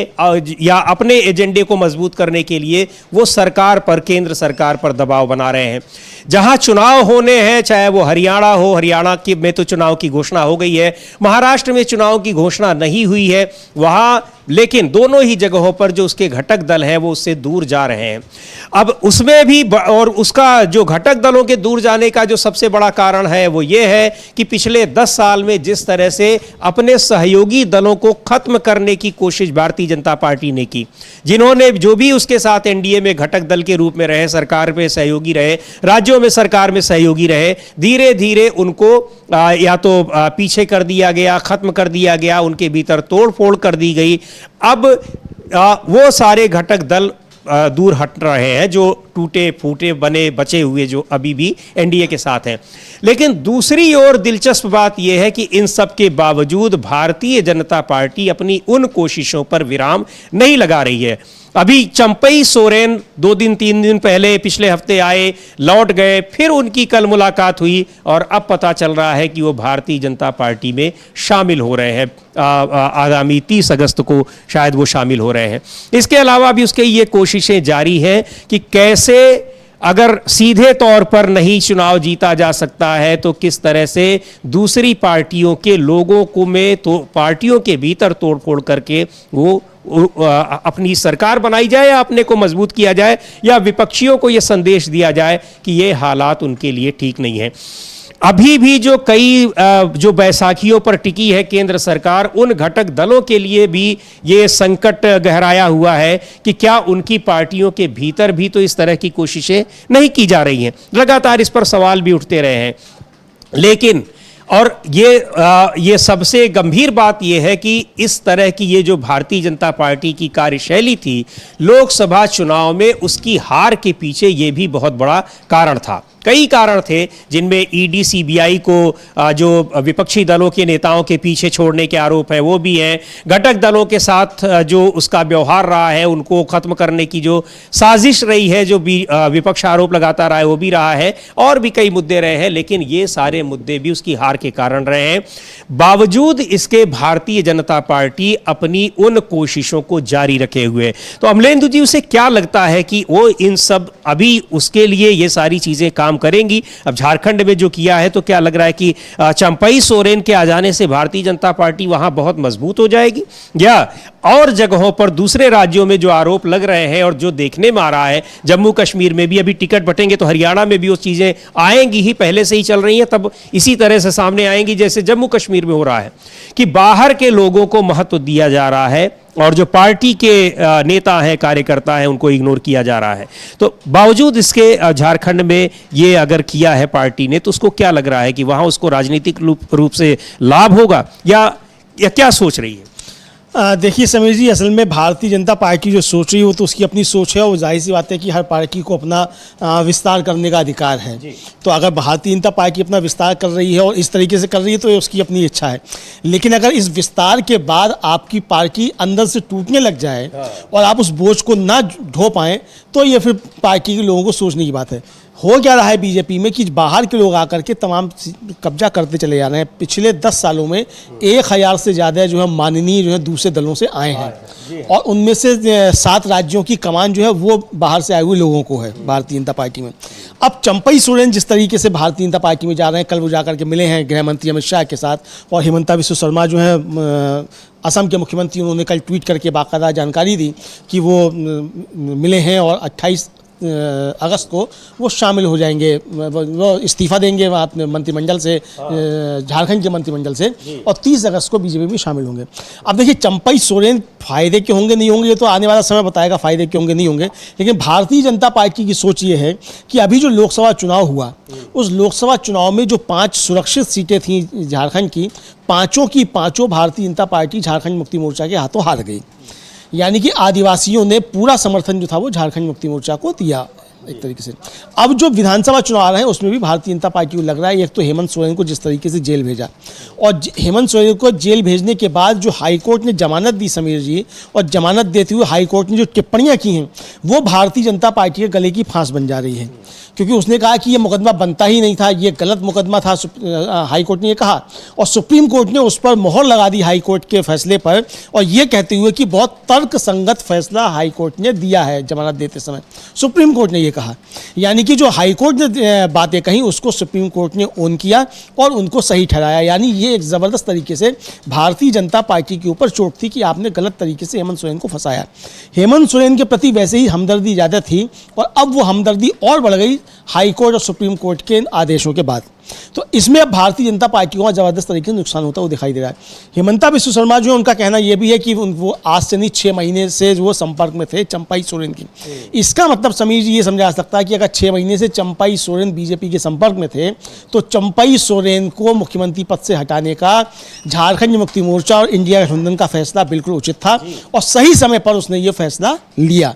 या अपने एजेंडे को मजबूत करने के लिए वो सरकार पर, केंद्र सरकार पर दबाव बना रहे हैं। जहां चुनाव होने हैं, चाहे वो हरियाणा हो, हरियाणा की में तो चुनाव की घोषणा हो गई है, महाराष्ट्र में चुनाव की घोषणा नहीं हुई है वहां, लेकिन दोनों ही जगहों पर जो उसके घटक दल हैं वो उससे दूर जा रहे हैं। अब उसमें भी और उसका जो घटक दलों के दूर जाने का जो सबसे बड़ा कारण है वो ये है कि पिछले 10 साल में जिस तरह से अपने सहयोगी दलों को खत्म करने की कोशिश भारतीय जनता पार्टी ने की, जिन्होंने जो भी उसके साथ एनडीए में घटक दल के रूप में रहे, सरकार में सहयोगी रहे, राज्यों में सरकार में सहयोगी रहे, धीरे धीरे उनको या तो पीछे कर दिया गया, खत्म कर दिया गया, उनके भीतर तोड़ फोड़ कर दी गई। अब वो सारे घटक दल दूर हट रहे हैं जो टूटे फूटे बने बचे हुए जो अभी भी एनडीए के साथ हैं। लेकिन दूसरी ओर दिलचस्प बात यह है कि इन सब के बावजूद भारतीय जनता पार्टी अपनी उन कोशिशों पर विराम नहीं लगा रही है। अभी चंपई सोरेन 2 दिन 3 दिन पहले पिछले हफ्ते आए, लौट गए, फिर उनकी कल मुलाकात हुई और अब पता चल रहा है कि वो भारतीय जनता पार्टी में शामिल हो रहे हैं। आगामी 30 अगस्त को शायद वो शामिल हो रहे हैं। इसके अलावा भी उसके ये कोशिशें जारी हैं कि कैसे अगर सीधे तौर पर नहीं चुनाव जीता जा सकता है तो किस तरह से दूसरी पार्टियों के लोगों को में तो पार्टियों के भीतर तोड़फोड़ करके वो अपनी सरकार बनाई जाए या अपने को मजबूत किया जाए, या विपक्षियों को यह संदेश दिया जाए कि ये हालात उनके लिए ठीक नहीं है। अभी भी जो कई जो बैसाखियों पर टिकी है केंद्र सरकार, उन घटक दलों के लिए भी ये संकट गहराया हुआ है कि क्या उनकी पार्टियों के भीतर भी तो इस तरह की कोशिशें नहीं की जा रही हैं। लगातार इस पर सवाल भी उठते रहे हैं। लेकिन और ये सबसे गंभीर बात यह है कि इस तरह की ये जो भारतीय जनता पार्टी की कार्यशैली थी लोकसभा चुनाव में, उसकी हार के पीछे ये भी बहुत बड़ा कारण था। कई कारण थे जिनमें ईडी सीबीआई को जो विपक्षी दलों के नेताओं के पीछे छोड़ने के आरोप है वो भी हैं, घटक दलों के साथ जो उसका व्यवहार रहा है, उनको खत्म करने की जो साजिश रही है, जो भी विपक्ष आरोप लगाता रहा है वो भी रहा है, और भी कई मुद्दे रहे हैं। लेकिन ये सारे मुद्दे भी उसकी हार के कारण रहे हैं। बावजूद इसके भारतीय जनता पार्टी अपनी उन कोशिशों को जारी रखे हुए। तो अमलेंदु जी, उसे क्या लगता है कि वो इन सब अभी उसके लिए ये सारी चीजें काम करेंगी? अब झारखंड में जो किया है तो क्या लग रहा है कि चंपई सोरेन के आ जाने से भारतीय जनता पार्टी वहां बहुत मजबूत हो जाएगी, या और जगहों पर दूसरे राज्यों में जो आरोप लग रहे हैं और जो देखने में आ रहा है, जम्मू कश्मीर में भी अभी टिकट बटेंगे तो हरियाणा में भी वो चीजें आएंगी ही, पहले से ही चल रही हैं, तब इसी तरह से सामने आएंगी जैसे जम्मू कश्मीर में हो रहा है कि बाहर के लोगों को महत्व दिया जा रहा है और जो पार्टी के नेता हैं, कार्यकर्ता हैं, उनको इग्नोर किया जा रहा है। तो बावजूद इसके झारखंड में ये अगर किया है पार्टी ने, तो उसको क्या लग रहा है कि वहां उसको राजनीतिक रूप से लाभ होगा या क्या सोच रही है? देखिए समीर जी, असल में भारतीय जनता पार्टी जो सोच रही है वो तो उसकी अपनी सोच है, और जाहिर सी बात है कि हर पार्टी को अपना विस्तार करने का अधिकार है। तो अगर भारतीय जनता पार्टी अपना विस्तार कर रही है और इस तरीके से कर रही है तो उसकी अपनी इच्छा है। लेकिन अगर इस विस्तार के बाद आपकी पार्टी अंदर से टूटने लग जाए और आप उस बोझ को ना ढो पाएँ तो ये फिर पार्टी के लोगों को सोचने की बात है। हो क्या रहा है बीजेपी में कि बाहर के लोग आकर के तमाम कब्जा करते चले जा रहे हैं। पिछले 10 सालों में 1000 से ज़्यादा जो है माननीय जो है दूसरे दलों से आए हैं और उनमें से 7 राज्यों की कमान जो है वो बाहर से आए हुए लोगों को है भारतीय जनता पार्टी में। अब चंपई सोरेन जिस तरीके से भारतीय जनता पार्टी में जा रहे हैं, कल वो जाकर के मिले हैं गृह मंत्री अमित शाह के साथ और हिमंता बिस्वा शर्मा जो है असम के मुख्यमंत्री, उन्होंने कल ट्वीट करके बाकायदा जानकारी दी कि वो मिले हैं और 28 अगस्त को वो शामिल हो जाएंगे, वो इस्तीफा देंगे अपने मंत्रिमंडल से, झारखंड के मंत्रिमंडल से, और 30 अगस्त को बीजेपी में शामिल होंगे। अब देखिए चंपई सोरेन फायदे के होंगे नहीं होंगे ये तो आने वाला समय बताएगा, फायदे के होंगे नहीं होंगे, लेकिन भारतीय जनता पार्टी की सोच ये है कि अभी जो लोकसभा चुनाव हुआ उस लोकसभा चुनाव में जो 5 सुरक्षित सीटें थीं झारखंड की, पाँचों की पाँचों भारतीय जनता पार्टी झारखंड मुक्ति मोर्चा के हाथों हार गई। यानी कि आदिवासियों ने पूरा समर्थन जो था वो झारखंड मुक्ति मोर्चा को दिया एक तरीके से। अब जो विधानसभा चुनाव आ रहे हैं उसमें भी भारतीय जनता पार्टी को लग रहा है, एक तो हेमंत सोरेन को जिस तरीके से जेल भेजा और हेमंत सोरेन को जेल भेजने के बाद जो हाईकोर्ट ने जमानत दी समीर जी, और जमानत देते हुए हाईकोर्ट ने जो टिप्पणियां की हैं वो भारतीय जनता पार्टी के गले की फांस बन जा रही है, क्योंकि उसने कहा कि ये मुकदमा बनता ही नहीं था, ये गलत मुकदमा था, हाई कोर्ट ने ये कहा और सुप्रीम कोर्ट ने उस पर मोहर लगा दी हाई कोर्ट के फैसले पर, और ये कहते हुए कि बहुत तर्कसंगत फैसला हाई कोर्ट ने दिया है जमानत देते समय, सुप्रीम कोर्ट ने ये कहा। यानी कि जो हाई कोर्ट ने बातें कही उसको सुप्रीम कोर्ट ने ऑन किया और उनको सही ठहराया। यानी ये एक ज़बरदस्त तरीके से भारतीय जनता पार्टी के ऊपर चोट थी कि आपने गलत तरीके से हेमंत सोरेन को फंसाया। हेमंत सोरेन के प्रति वैसे ही हमदर्दी ज़्यादा थी और अब वो हमदर्दी और बढ़ गई हाई कोर्ट और सुप्रीम कोर्ट के आदेशों के बाद। तो इसमें अब भारतीय जनता पार्टी को ज़बरदस्त तरीके से नुकसान होता हुआ दिखाई दे रहा है। हिमंता बिस्वा शर्मा जो है उनका कहना यह भी है कि वो आज से नहीं 6 महीने से वो संपर्क में थे चंपई सोरेन की। इसका मतलब समीर जी ये समझा जा सकता है कि अगर 6 महीने से चंपई सोरेन बीजेपी के संपर्क में थे तो चंपई सोरेन को मुख्यमंत्री पद से हटाने का झारखंड मुक्ति मोर्चा और इंडिया गठबंधन का फैसला बिल्कुल उचित था और सही समय पर उसने ये फैसला लिया,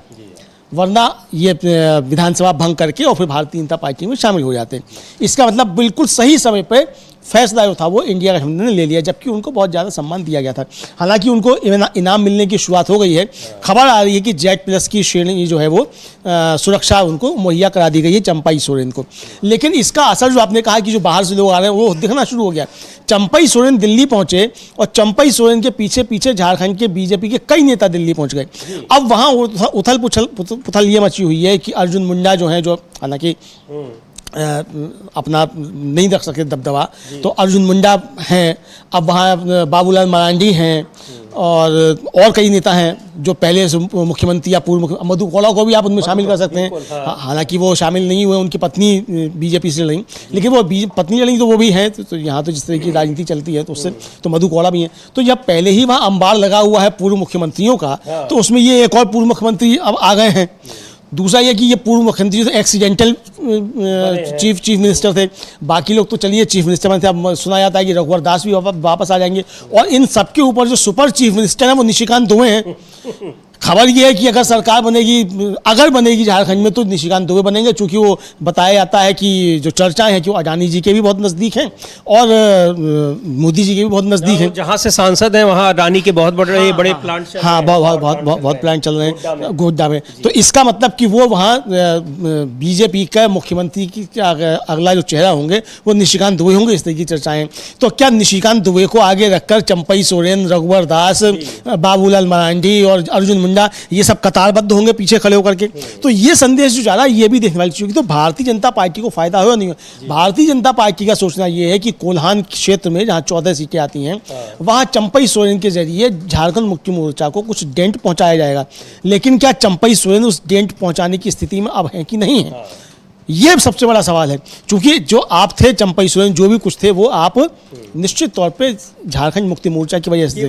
वरना ये विधानसभा भंग करके और फिर भारतीय जनता पार्टी में शामिल हो जाते। इसका मतलब बिल्कुल सही समय पे फैसला जो था वो इंडिया गठबंधन ने ले लिया, जबकि उनको बहुत ज़्यादा सम्मान दिया गया था। हालांकि उनको इनाम मिलने की शुरुआत हो गई है, खबर आ रही है कि Z+ की श्रेणी जो है वो सुरक्षा उनको मुहैया करा दी गई है चंपई सोरेन को। लेकिन इसका असर जो आपने कहा कि जो बाहर से लोग आ रहे हैं वो दिखना शुरू हो गया। चंपई सोरेन दिल्ली पहुंचे और चंपई सोरेन के पीछे पीछे झारखंड के बीजेपी के कई नेता दिल्ली पहुंच गए। अब वहाँ उथल पुथल ये मची हुई है कि अर्जुन मुंडा जो है, जो हालांकि अपना नहीं रख सके दबदबा, तो अर्जुन मुंडा हैं, अब वहाँ बाबूलाल मरांडी हैं और कई नेता हैं जो पहले से मुख्यमंत्री या पूर्व मुख्यमंत्री, मधु कोड़ा को भी आप उनमें शामिल कर सकते हैं। हालांकि वो शामिल नहीं हुए, उनकी पत्नी बीजेपी से लड़ी, लेकिन वो पत्नी लड़ी तो वो भी हैं। तो यहाँ तो जिस तरह की राजनीति चलती है तो उससे तो मधु कोड़ा भी हैं। तो जब पहले ही वहाँ अंबार लगा हुआ है पूर्व मुख्यमंत्रियों का, तो उसमें ये एक और पूर्व मुख्यमंत्री अब आ गए हैं। दूसरा ये कि ये पूर्व मुख्यमंत्री तो एक्सीडेंटल चीफ मिनिस्टर थे, बाकी लोग तो चलिए चीफ मिनिस्टर में थे। अब सुना जाता है कि रघुवर दास भी वापस आ जाएंगे और इन सबके ऊपर जो सुपर चीफ मिनिस्टर हैं वो निशिकांत दुबे हैं। खबर ये है कि अगर सरकार बनेगी झारखंड में तो निशिकांत दुबे बनेंगे, चूंकि वो बताया जाता है कि जो चर्चाएं हैं कि वो अडानी जी के भी बहुत नज़दीक हैं और मोदी जी के भी बहुत नज़दीक हैं। जहाँ से सांसद हैं वहाँ अडानी के बहुत बड़े प्लांट चल रहे हैं। हाँ, बहुत प्लांट चल रहे हैं गोड्डा में। तो इसका मतलब कि वो वहाँ बीजेपी का मुख्यमंत्री की अगला जो चेहरा होंगे वो निशिकांत दुबे होंगे, इस तरह की चर्चाएं। तो क्या निशिकांत दुबे को आगे रखकर चंपई सोरेन, रघुवर दास, बाबूलाल मरांडी और अर्जुन ये सब कतारबद्ध होंगे पीछे खड़े होकर के? तो ये संदेश जो जा रहा है ये भी देखने वाली चीज। तो भारतीय जनता पार्टी को फायदा हो या नहीं हो, भारतीय जनता पार्टी का सोचना ये है कि कोल्हान क्षेत्र में जहां 14 सीटें आती हैं वहां चंपई सोरेन के जरिए झारखंड मुक्ति मोर्चा को कुछ डेंट पहुंचाया जाएगा। लेकिन क्या चंपई सोरेन उस डेंट पहुंचाने की स्थिति में अब है कि नहीं है, ये सबसे बड़ा सवाल है। क्योंकि जो आप थे चंपई सोरेन, जो भी कुछ थे वो आप निश्चित तौर पे झारखंड मुक्ति मोर्चा की वजह से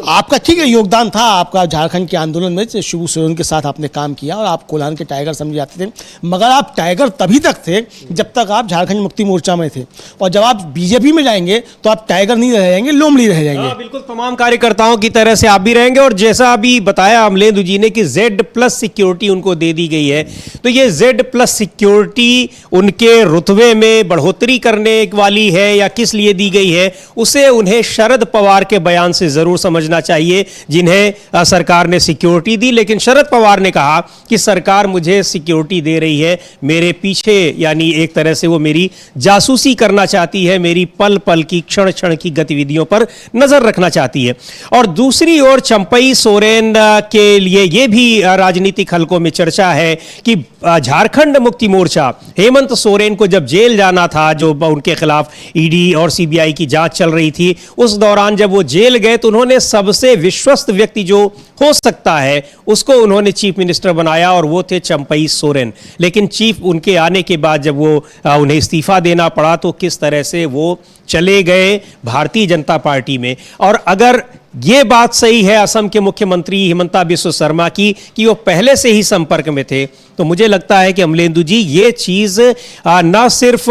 आपका ठीक है योगदान था, आपका झारखंड के आंदोलन में शिबू सोरेन के साथ आपने काम किया और आप कोल्हान के टाइगर समझे जाते थे, मगर आप टाइगर तभी तक थे जब तक आप झारखंड मुक्ति मोर्चा में थे, और जब आप बीजेपी में जाएंगे तो आप टाइगर नहीं रह जाएंगे, लोमड़ी रह जाएंगे। बिल्कुल तमाम कार्यकर्ताओं की तरह से आप भी रहेंगे। और जैसा अभी बताया अमलेंदु जी ने कि Z+ सिक्योरिटी उनको दे दी गई है, तो ये Z+ सिक्योरिटी सिक्योरिटी उनके रुतबे में बढ़ोतरी करने वाली है या किस लिए दी गई है, उसे उन्हें शरद पवार के बयान से जरूर समझना चाहिए, जिन्हें सरकार ने सिक्योरिटी दी। लेकिन शरद पवार ने कहा कि सरकार मुझे सिक्योरिटी दे रही है, मेरे पीछे यानी एक तरह से वो मेरी जासूसी करना चाहती है, मेरी पल पल की क्षण क्षण की गतिविधियों पर नजर रखना चाहती है। और दूसरी ओर चंपई सोरेन के लिए यह भी राजनीतिक हलकों में चर्चा है कि झारखंड मुक्ति मोर्चा हेमंत सोरेन को जब जेल जाना था, जो उनके खिलाफ ईडी और सीबीआई की जांच चल रही थी, उस दौरान जब वो जेल गए तो उन्होंने सबसे विश्वस्त व्यक्ति जो हो सकता है उसको उन्होंने चीफ मिनिस्टर बनाया और वो थे चंपई सोरेन। लेकिन चीफ उनके आने के बाद जब वो उन्हें इस्तीफा देना पड़ा तो किस तरह से वो चले गए भारतीय जनता पार्टी में। और अगर ये बात सही है असम के मुख्यमंत्री हिमंता बिस्वा शर्मा की कि वो पहले से ही संपर्क में थे, तो मुझे लगता है कि अमलेंदु जी ये चीज न सिर्फ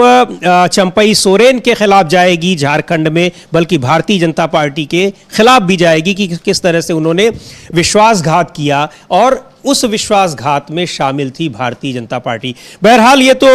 चंपई सोरेन के खिलाफ जाएगी झारखंड में, बल्कि भारतीय जनता पार्टी के खिलाफ भी जाएगी कि किस तरह से उन्होंने विश्वासघात किया और उस विश्वासघात में शामिल थी भारतीय जनता पार्टी। बहरहाल ये तो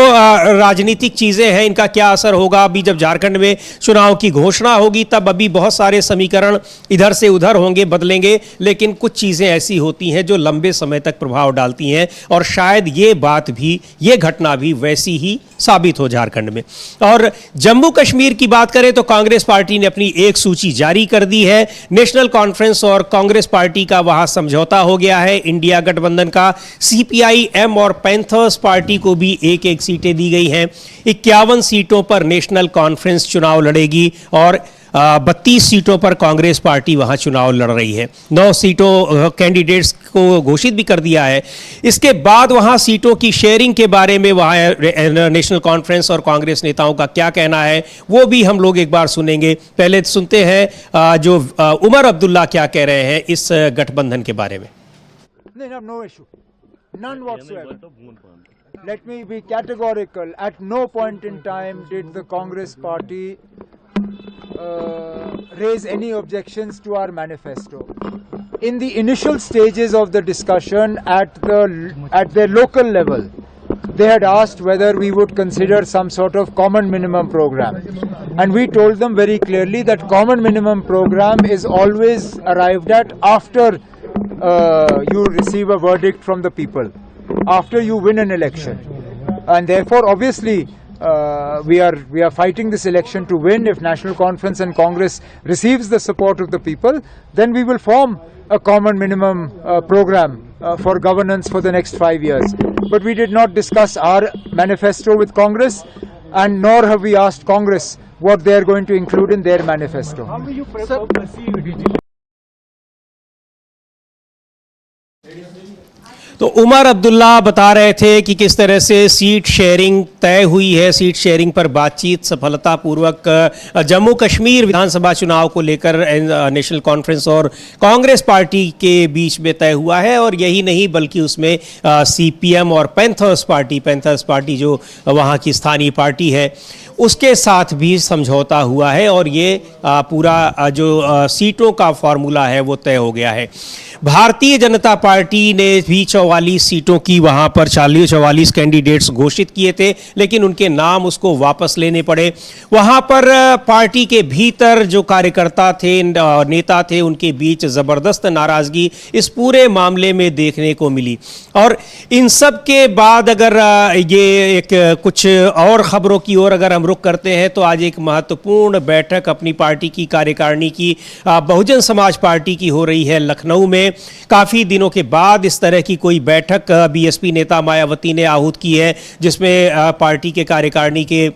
राजनीतिक चीजें हैं, इनका क्या असर होगा अभी जब झारखंड में चुनाव की घोषणा होगी, तब अभी बहुत सारे समीकरण इधर से उधर होंगे, बदलेंगे। लेकिन कुछ चीजें ऐसी होती हैं जो लंबे समय तक प्रभाव डालती हैं और शायद ये बात भी, ये घटना भी वैसी ही साबित हो झारखंड में। और जम्मू कश्मीर की बात करें तो कांग्रेस पार्टी ने अपनी एक सूची जारी कर दी है। नेशनल कॉन्फ्रेंस और कांग्रेस पार्टी का वहां समझौता हो गया है। इंडिया गठबंधन का सीपीआई-एम और पैंथर्स पार्टी को भी एक एक सीटें दी गई हैं। 51 सीटों पर नेशनल कॉन्फ्रेंस चुनाव लड़ेगी और 32 सीटों पर कांग्रेस पार्टी वहां चुनाव लड़ रही है। 9 सीटों कैंडिडेट्स को घोषित भी कर दिया है। इसके बाद वहां सीटों की शेयरिंग के बारे में वहां नेशनल कॉन्फ्रेंस और कांग्रेस नेताओं का क्या कहना है वो भी हम लोग एक बार सुनेंगे। पहले सुनते हैं जो उमर अब्दुल्ला क्या कह रहे हैं इस गठबंधन के बारे में। No issue, none whatsoever. Let me be categorical. At no point in time did the Congress Party raise any objections to our manifesto. In the initial stages of the discussion at their local level, they had asked whether we would consider some sort of common minimum program, and we told them very clearly that common minimum program is always arrived at after you receive a verdict from the people, after you win an election. And therefore obviously we are fighting this election to win. If National Conference and Congress receives the support of the people, then we will form a common minimum program for governance for the next 5 years. But we did not discuss our manifesto with Congress, and nor have we asked Congress what they are going to include in their manifesto. तो उमर अब्दुल्ला बता रहे थे कि किस तरह से seat sharing तय हुई है। सीट शेयरिंग पर बातचीत सफलतापूर्वक जम्मू कश्मीर विधानसभा चुनाव को लेकर नेशनल कॉन्फ्रेंस और कांग्रेस पार्टी के बीच में तय हुआ है। और यही नहीं बल्कि उसमें सीपीएम और पैंथर्स पार्टी जो वहाँ की स्थानीय पार्टी है उसके साथ भी समझौता हुआ है और ये पूरा जो सीटों का फॉर्मूला है वो तय हो गया है। भारतीय जनता पार्टी ने भी 44 सीटों की वहाँ पर 44 कैंडिडेट्स घोषित किए थे, लेकिन उनके नाम उसको वापस लेने पड़े। वहाँ पर पार्टी के भीतर जो कार्यकर्ता थे, नेता थे, उनके बीच ज़बरदस्त नाराज़गी इस पूरे मामले में देखने को मिली। और इन सब के बाद अगर ये एक कुछ और ख़बरों की ओर अगर हम रुख करते हैं तो आज एक महत्वपूर्ण बैठक अपनी पार्टी की कार्यकारिणी की बहुजन समाज पार्टी की हो रही है लखनऊ में। काफ़ी दिनों के बाद इस तरह की कोई बैठक बीएसपी नेता मायावती ने आहूत की है, जिसमें पार्टी के कार्यकारिणी के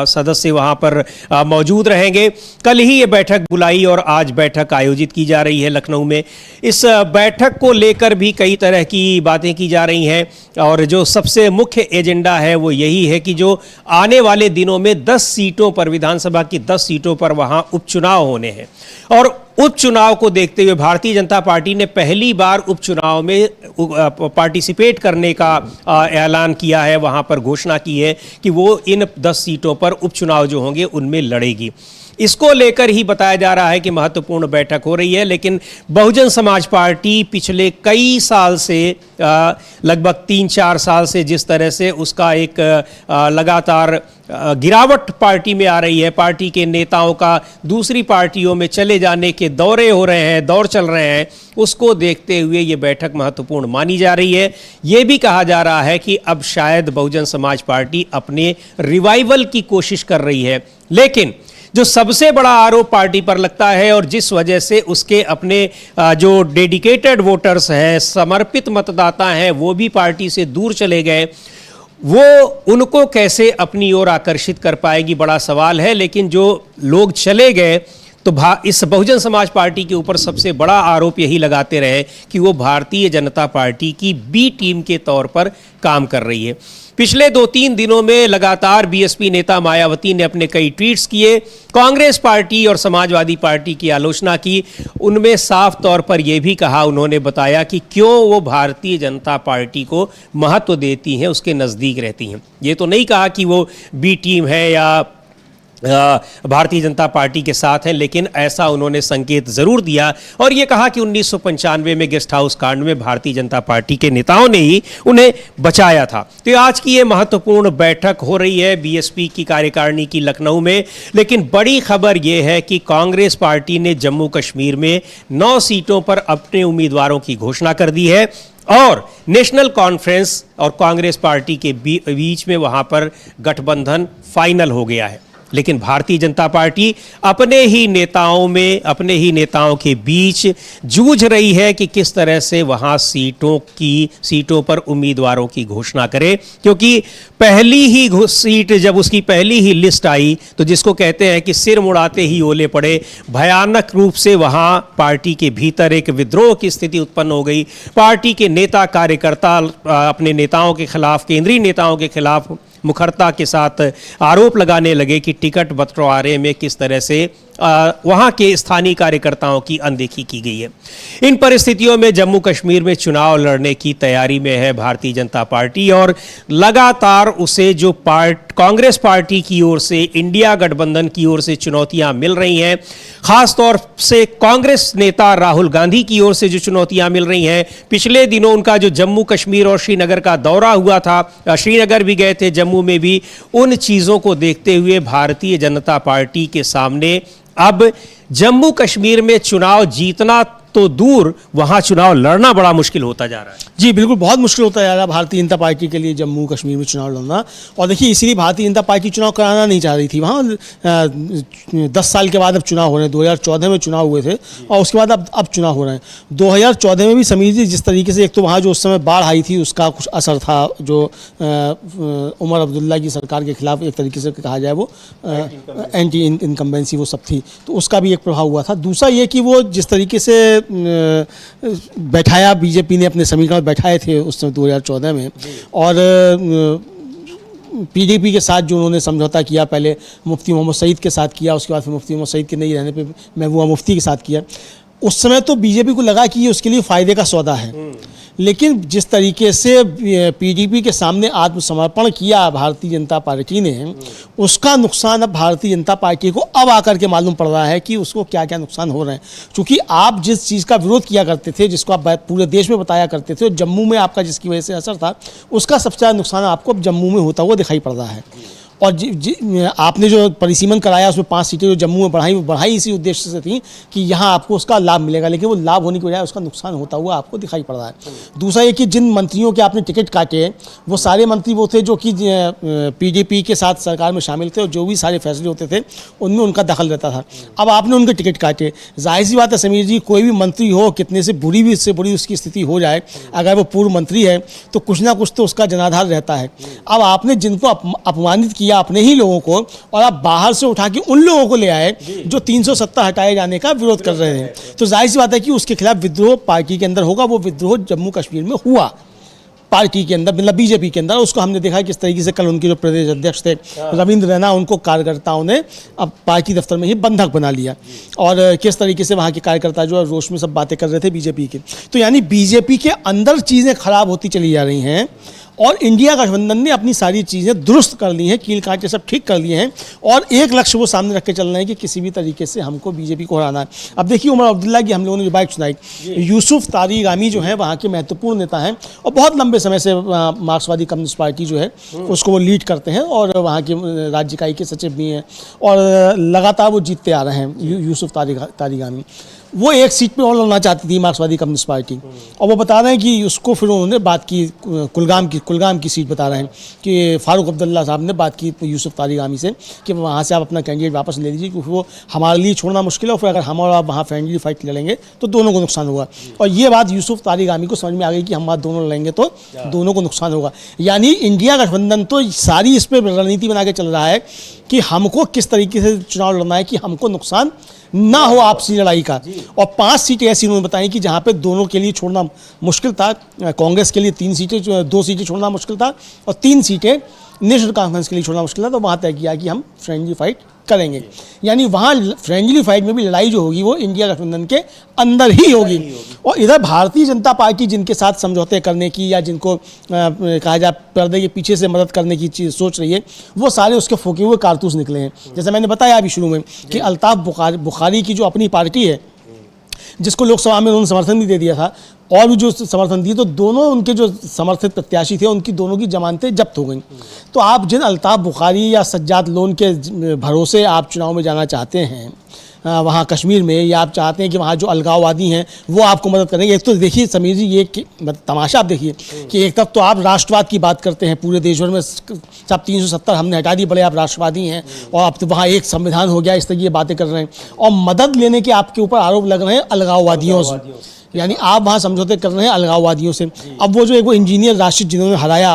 सदस्य वहां पर मौजूद रहेंगे। कल ही ये बैठक बुलाई और आज बैठक आयोजित की जा रही है लखनऊ में। इस बैठक को लेकर भी कई तरह की बातें की जा रही हैं और जो सबसे मुख्य एजेंडा है वो यही है कि जो आने वाले दिनों में 10 सीटों पर, विधानसभा की 10 सीटों पर वहां उपचुनाव होने हैं। और उपचुनाव को देखते हुए भारतीय जनता पार्टी ने पहली बार उपचुनाव में पार्टिसिपेट करने का ऐलान किया है, वहां पर घोषणा की है कि वो इन 10 सीटों पर उपचुनाव जो होंगे उनमें लड़ेगी। इसको लेकर ही बताया जा रहा है कि महत्वपूर्ण बैठक हो रही है। लेकिन बहुजन समाज पार्टी पिछले कई साल से लगभग 3-4 साल से जिस तरह से उसका एक लगातार गिरावट पार्टी में आ रही है, पार्टी के नेताओं का दूसरी पार्टियों में चले जाने के दौरे हो रहे हैं, दौर चल रहे हैं, उसको देखते हुए ये बैठक महत्वपूर्ण मानी जा रही है। ये भी कहा जा रहा है कि अब शायद बहुजन समाज पार्टी अपने रिवाइवल की कोशिश कर रही है। लेकिन जो सबसे बड़ा आरोप पार्टी पर लगता है और जिस वजह से उसके अपने जो डेडिकेटेड वोटर्स हैं, समर्पित मतदाता हैं, वो भी पार्टी से दूर चले गए, वो उनको कैसे अपनी ओर आकर्षित कर पाएगी, बड़ा सवाल है। लेकिन जो लोग चले गए तो इस बहुजन समाज पार्टी के ऊपर सबसे बड़ा आरोप यही लगाते रहे कि वो भारतीय जनता पार्टी की बी टीम के तौर पर काम कर रही है। पिछले 2-3 दिनों में लगातार बीएसपी नेता मायावती ने अपने कई ट्वीट्स किए, कांग्रेस पार्टी और समाजवादी पार्टी की आलोचना की। उनमें साफ तौर पर यह भी कहा, उन्होंने बताया कि क्यों वो भारतीय जनता पार्टी को महत्व देती हैं, उसके नज़दीक रहती हैं। ये तो नहीं कहा कि वो बी टीम है या भारतीय जनता पार्टी के साथ हैं, लेकिन ऐसा उन्होंने संकेत जरूर दिया और ये कहा कि 1995 में गेस्ट हाउस कांड में भारतीय जनता पार्टी के नेताओं ने ही उन्हें बचाया था। तो आज की ये महत्वपूर्ण बैठक हो रही है बीएसपी की कार्यकारिणी की लखनऊ में। लेकिन बड़ी खबर ये है कि कांग्रेस पार्टी ने जम्मू कश्मीर में 9 सीटों पर अपने उम्मीदवारों की घोषणा कर दी है और नेशनल कॉन्फ्रेंस और कांग्रेस पार्टी के बीच में वहां पर गठबंधन फाइनल हो गया है। लेकिन भारतीय जनता पार्टी अपने ही नेताओं के बीच जूझ रही है कि किस तरह से वहां सीटों पर उम्मीदवारों की घोषणा करे, क्योंकि पहली ही सीट जब उसकी पहली ही लिस्ट आई तो जिसको कहते हैं कि सिर मुड़ाते ही ओले पड़े, भयानक रूप से वहां पार्टी के भीतर एक विद्रोह की स्थिति उत्पन्न हो गई। पार्टी के नेता कार्यकर्ता अपने नेताओं के खिलाफ, केंद्रीय नेताओं के खिलाफ मुखरता के साथ आरोप लगाने लगे कि टिकट बंटवारे में किस तरह से वहां के स्थानीय कार्यकर्ताओं की अनदेखी की गई है। इन परिस्थितियों में जम्मू कश्मीर में चुनाव लड़ने की तैयारी में है भारतीय जनता पार्टी और लगातार उसे जो कांग्रेस पार्टी की ओर से, इंडिया गठबंधन की ओर से चुनौतियां मिल रही हैं, खासतौर से कांग्रेस नेता राहुल गांधी की ओर से जो चुनौतियां मिल रही हैं। पिछले दिनों उनका जो जम्मू कश्मीर और श्रीनगर का दौरा हुआ था, श्रीनगर भी गए थे, जम्मू में भी, उन चीज़ों को देखते हुए भारतीय जनता पार्टी के सामने अब जम्मू कश्मीर में चुनाव जीतना तो दूर, वहां चुनाव लड़ना बड़ा मुश्किल होता जा रहा है। जी बिल्कुल, बहुत मुश्किल होता जा रहा है भारतीय जनता पार्टी के लिए जम्मू कश्मीर में चुनाव लड़ना। और देखिए, इसीलिए भारतीय जनता पार्टी चुनाव कराना नहीं चाह रही थी। वहाँ 10 साल के बाद अब चुनाव हो रहे हैं। 2014 में चुनाव हुए थे और उसके बाद अब चुनाव हो रहे हैं। 2014 में भी समीर जी, जिस तरीके से एक तो वहाँ जो उस समय बाढ़ आई थी उसका कुछ असर था, जो उमर अब्दुल्ला की सरकार के खिलाफ एक तरीके से कहा जाए वो एंटी इनकम्बेंसी वो सब थी, तो उसका भी एक प्रभाव हुआ था। दूसरा ये कि वो जिस तरीके से बैठाया, बीजेपी ने अपने समीकरण बैठाए थे उस समय 2014 में, और पीडीपी के साथ जो उन्होंने समझौता किया, पहले मुफ्ती मोहम्मद सईद के साथ किया, उसके बाद फिर मुफ्ती मोहम्मद सईद के नहीं रहने पे महबूबा मुफ्ती के साथ किया, उस समय तो बीजेपी को लगा कि ये उसके लिए फ़ायदे का सौदा है। लेकिन जिस तरीके से पीडीपी के सामने आत्मसमर्पण किया भारतीय जनता पार्टी ने, उसका नुकसान अब भारतीय जनता पार्टी को अब आकर के मालूम पड़ रहा है कि उसको क्या क्या नुकसान हो रहे हैं। क्योंकि आप जिस चीज़ का विरोध किया करते थे, जिसको आप पूरे देश में बताया करते थे, जम्मू में आपका जिसकी वजह से असर था, उसका सबसे ज़्यादा नुकसान आपको अब जम्मू में होता हुआ दिखाई पड़ रहा है। और आपने जो परिसीमन कराया उसमें 5 सीटें जो जम्मू में बढ़ाई इसी उद्देश्य से थी कि यहाँ आपको उसका लाभ मिलेगा, लेकिन वो लाभ होने की बजाय उसका नुकसान होता हुआ आपको दिखाई पड़ रहा है। दूसरा ये कि जिन मंत्रियों के आपने टिकट काटे, वो सारे मंत्री वो थे जो कि पीडीपी के साथ सरकार में शामिल थे और जो भी सारे फैसले होते थे उनमें उनका दखल रहता था। अब आपने उनके टिकट काटे, जाहिर सी बात है समीर जी, कोई भी मंत्री हो, कितने से बुरी भी इससे बुरी उसकी स्थिति हो जाए, अगर वो पूर्व मंत्री है तो कुछ ना कुछ तो उसका जनाधार रहता है। अब आपने जिनको अपमानित किया अपने ही लोगों को, और आप बाहर से उठा के उन लोगों को ले आए जो 370 हटाए जाने का विरोध कर रहे हैं, तो जाहिर सी बात है कि उसके खिलाफ विद्रोह पार्टी के अंदर होगा। वो विद्रोह जम्मू कश्मीर में हुआ पार्टी के अंदर, मतलब बीजेपी के अंदर। उसको हमने देखा किस तरीके से कल उनके जो प्रदेश अध्यक्ष थे रविंद्र रैना, उनको कार्यकर्ताओं ने अब पार्टी दफ्तर में ही बंधक बना लिया, और किस तरीके से वहाँ के कार्यकर्ता जो है रोष में सब बातें कर रहे थे बीजेपी के। तो यानी बीजेपी के अंदर चीज़ें खराब होती चली जा रही हैं और इंडिया गठबंधन ने अपनी सारी चीज़ें दुरुस्त कर ली हैं, कील कांटे सब ठीक कर लिए हैं और एक लक्ष्य वो सामने रख के चल रहे हैं कि किसी भी तरीके से हमको बीजेपी को हराना है। अब देखिए उमर अब्दुल्ला की हम लोगों ने जो बाइक सुनाई, यूसुफ तारिगामी जो है वहाँ के महत्वपूर्ण नेता हैं और बहुत लंबे समय से मार्क्सवादी कम्युनिस्ट पार्टी जो है उसको वो लीड करते हैं और वहाँ के राज्य इकाई के सचिव भी हैं और लगातार वो जीतते आ रहे हैं। यूसुफ तारिगामी वो एक सीट पे और लड़ना चाहती थी मार्क्सवादी कम्युनिस्ट पार्टी और वो बता रहे हैं कि उसको फिर उन्होंने बात की कुलगाम की सीट बता रहे हैं कि फारूक अब्दुल्ला साहब ने बात की यूसुफ तारिगामी से कि वहाँ से आप अपना कैंडिडेट वापस ले लीजिए क्योंकि वो हमारे लिए छोड़ना मुश्किल है और फिर अगर हम और आप वहाँ फ्रेंडली फाइट लड़ेंगे तो दोनों को नुकसान होगा। और ये बात यूसुफ तारिगामी को समझ में आ गई कि हम बात दोनों लड़ेंगे तो दोनों को नुकसान होगा। यानी इंडिया गठबंधन तो सारी इस पर रणनीति बना के चल रहा है कि हमको किस तरीके से चुनाव लड़ना है कि हमको नुकसान ना हो आपसी लड़ाई का। और 5 सीटें ऐसी उन्होंने बताई कि जहाँ पे दोनों के लिए छोड़ना मुश्किल था। कांग्रेस के लिए 2 सीटें छोड़ना मुश्किल था और 3 सीटें नेशनल कॉन्फ्रेंस के लिए छोड़ना मुश्किल था। तो वहाँ तय किया कि हम फ्रेंडली फाइट करेंगे। यानी वहाँ फ्रेंडली फाइट में भी लड़ाई जो होगी वो इंडिया गठबंधन के अंदर ही होगी। और इधर भारतीय जनता पार्टी जिनके साथ समझौते करने की या जिनको कहा जाए पर्दे के पीछे से मदद करने की चीज़ सोच रही है वो सारे उसके फूके हुए कारतूस निकले हैं। जैसे मैंने बताया अभी शुरू में कि अल्ताफ बुखारी की जो अपनी पार्टी है जिसको लोकसभा में उन्होंने समर्थन भी दे दिया था और भी जो समर्थन दिए तो दोनों उनके जो समर्थित प्रत्याशी थे उनकी दोनों की जमानतें जब्त हो गई। तो आप जिन अल्ताफ बुखारी या सज्जाद लोन के भरोसे आप चुनाव में जाना चाहते हैं वहाँ कश्मीर में या आप चाहते हैं कि वहाँ जो अलगाववादी हैं वो आपको मदद करेंगे। एक तो देखिए समीर जी ये तमाशा आप देखिए कि एक तरफ तो आप राष्ट्रवाद की बात करते हैं पूरे देश भर में सब 370 हमने हटा दी बड़े आप राष्ट्रवादी हैं और अब तो वहाँ एक संविधान हो गया इस तरह की बातें कर रहे हैं और मदद लेने के आपके ऊपर आरोप लग रहे हैं अलगाववादियों से। यानी आप वहाँ समझौते कर रहे हैं अलगाववादियों से। अब वो जो एक वो इंजीनियर राशिद जिन्होंने हराया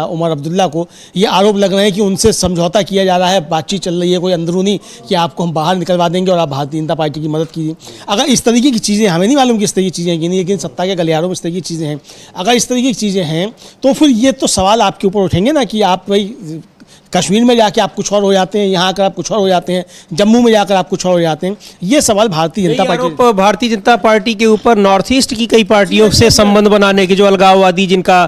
उमर अब्दुल्ला को ये आरोप लग रहे हैं कि उनसे समझौता किया जा रहा है, बातचीत चल रही है कोई अंदरूनी कि आपको हम बाहर निकलवा देंगे और आप भारतीय जनता पार्टी की मदद कीजिए। अगर इस तरीके की चीज़ें हमें नहीं मालूम कि इस तरह की चीज़ें हैं लेकिन सत्ता के गलियारों में इस तरह की चीज़ें हैं। अगर इस तरीके की चीज़ें हैं तो फिर ये तो सवाल आपके ऊपर उठेंगे ना कि आप भाई कश्मीर में जाके आप कुछ और हो जाते हैं, यहाँ आकर आप कुछ और हो जाते हैं, जम्मू में जाकर आप कुछ और हो जाते हैं। ये सवाल भारतीय जनता पार्टी के ऊपर नॉर्थ ईस्ट की कई पार्टियों से संबंध बनाने के जो अलगाववादी जिनका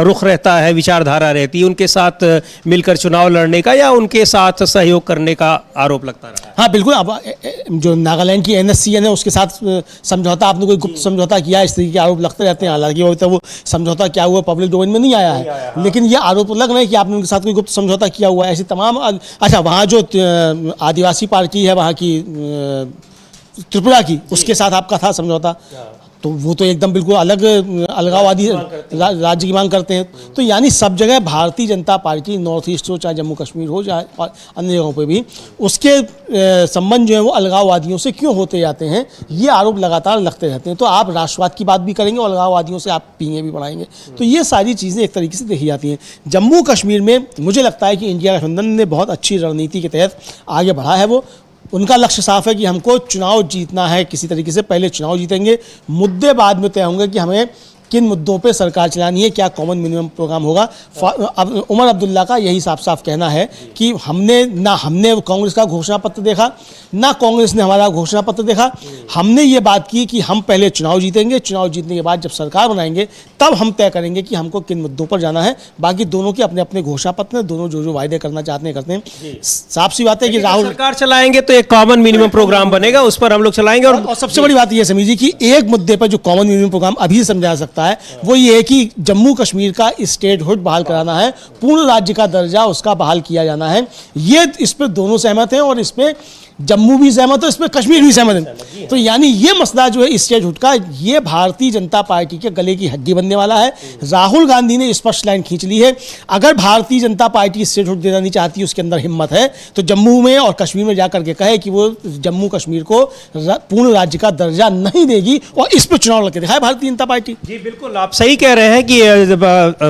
रुख रहता है विचारधारा रहती है उनके साथ मिलकर चुनाव लड़ने का या उनके साथ सहयोग करने का आरोप लगता रहा है। हाँ बिल्कुल। अब जो नागालैंड की NSCN है उसके साथ समझौता आपने कोई गुप्त समझौता किया इस तरीके के आरोप लगते रहते हैं। हालांकि वो समझौता क्या हुआ पब्लिक डोमेन में नहीं आया है लेकिन ये आरोप लग रहे हैं कि आपने उनके साथ कोई गुप्त समझौता किया हुआ है। ऐसी तमाम अच्छा वहाँ जो आदिवासी पार्टी है वहाँ की त्रिपुरा की उसके साथ आपका था समझौता तो वो तो एकदम बिल्कुल अलग अलगाववादी राज्य की मांग करते हैं। तो यानी सब जगह Bharatiya Janata party north east हो चाहे जम्मू कश्मीर हो चाहे अन्य जगहों पे भी उसके संबंध जो है वो अलगाववादियों से क्यों होते जाते हैं ये आरोप लगातार लगते रहते हैं। तो आप राष्ट्रवाद की बात भी करेंगे और अलगाववादियों से आप पीएंगे भी बढ़ाएंगे। तो ये सारी चीज़ें एक तरीके से देखी जाती हैं। जम्मू कश्मीर में मुझे लगता है कि इंडिया गठबंधन ने बहुत अच्छी रणनीति के तहत आगे बढ़ा है। वो उनका लक्ष्य साफ है कि हमको चुनाव जीतना है किसी तरीके से। पहले चुनाव जीतेंगे, मुद्दे बाद में तय होंगे कि हमें किन मुद्दों पे सरकार चलानी है, क्या कॉमन मिनिमम प्रोग्राम होगा। अब उमर अब्दुल्ला का यही साफ साफ कहना है कि हमने कांग्रेस का घोषणा पत्र देखा ना कांग्रेस ने हमारा घोषणा पत्र देखा। हमने ये बात की कि हम पहले चुनाव जीतेंगे, चुनाव जीतने के बाद जब सरकार बनाएंगे तब हम तय करेंगे कि हमको किन मुद्दों पर जाना है। बाकी दोनों के अपने अपने घोषणा पत्र हैं, दोनों जो वायदे करना चाहते हैं करते हैं। साफ सी बात है कि राहुल सरकार चलाएंगे तो एक कॉमन मिनिमम प्रोग्राम बनेगा उस पर हम लोग चलाएंगे। और सबसे बड़ी बात यह समीर जी कि एक मुद्दे पर जो कॉमन मिनिमम प्रोग्राम अभी समझा सकता है वो ये है कि जम्मू कश्मीर का स्टेटहुड बहाल कराना है, पूर्ण राज्य का दर्जा उसका बहाल किया जाना है। ये इस पर दोनों सहमत हैं और इसमें जम्मू भी सहमत है, इसमें कश्मीर भी सहमत है। तो यानी ये मसला जो है स्टेटहुड का ये भारतीय जनता पार्टी के गले की हड्डी बनने वाला है। राहुल गांधी ने स्पष्ट लाइन खींच ली है। अगर भारतीय जनता पार्टी स्टेटहुड देना नहीं चाहती, उसके अंदर हिम्मत है तो जम्मू में और कश्मीर में जाकर के कहे कि वो जम्मू कश्मीर को पूर्ण राज्य का दर्जा नहीं देगी और इस पर चुनाव लड़के दिखाए भारतीय जनता पार्टी। जी बिल्कुल, आप सही कह रहे हैं कि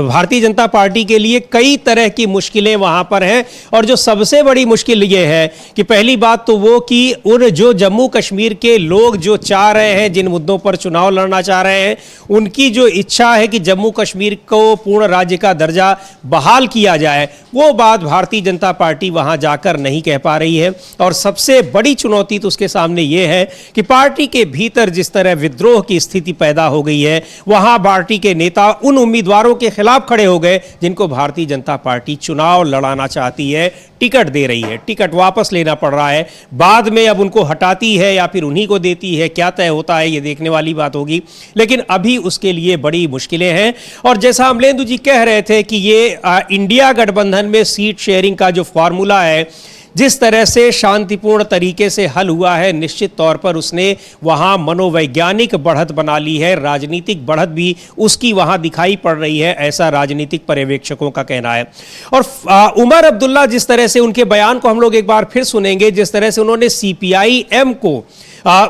भारतीय जनता पार्टी के लिए कई तरह की मुश्किलें वहां पर हैं और जो सबसे बड़ी मुश्किल ये है कि पहली बात तो वो कि उन जो जम्मू कश्मीर के लोग जो चाह रहे हैं, जिन मुद्दों पर चुनाव लड़ना चाह रहे हैं, उनकी जो इच्छा है कि जम्मू कश्मीर को पूर्ण राज्य का दर्जा बहाल किया जाए, वो बात भारतीय जनता पार्टी वहां जाकर नहीं कह पा रही है। और सबसे बड़ी चुनौती तो उसके सामने ये है कि पार्टी के भीतर जिस तरह विद्रोह की स्थिति पैदा हो गई है, वहां वहां पार्टी के नेता उन उम्मीदवारों के खिलाफ खड़े हो गए जिनको भारतीय जनता पार्टी चुनाव लड़ाना चाहती है, टिकट दे रही है, टिकट वापस लेना पड़ रहा है, बाद में अब उनको हटाती है या फिर उन्हीं को देती है, क्या तय होता है ये देखने वाली बात होगी। लेकिन अभी उसके लिए बड़ी मुश्किलें हैं। और जैसा अमलेंदु जी कह रहे थे कि ये इंडिया गठबंधन में सीट शेयरिंग का जो फॉर्मूला है, जिस तरह से शांतिपूर्ण तरीके से हल हुआ है, निश्चित तौर पर उसने वहां मनोवैज्ञानिक बढ़त बना ली है, राजनीतिक बढ़त भी उसकी वहां दिखाई पड़ रही है, ऐसा राजनीतिक पर्यवेक्षकों का कहना है। और उमर अब्दुल्ला, जिस तरह से उनके बयान को हम लोग एक बार फिर सुनेंगे, जिस तरह से उन्होंने CPI-M को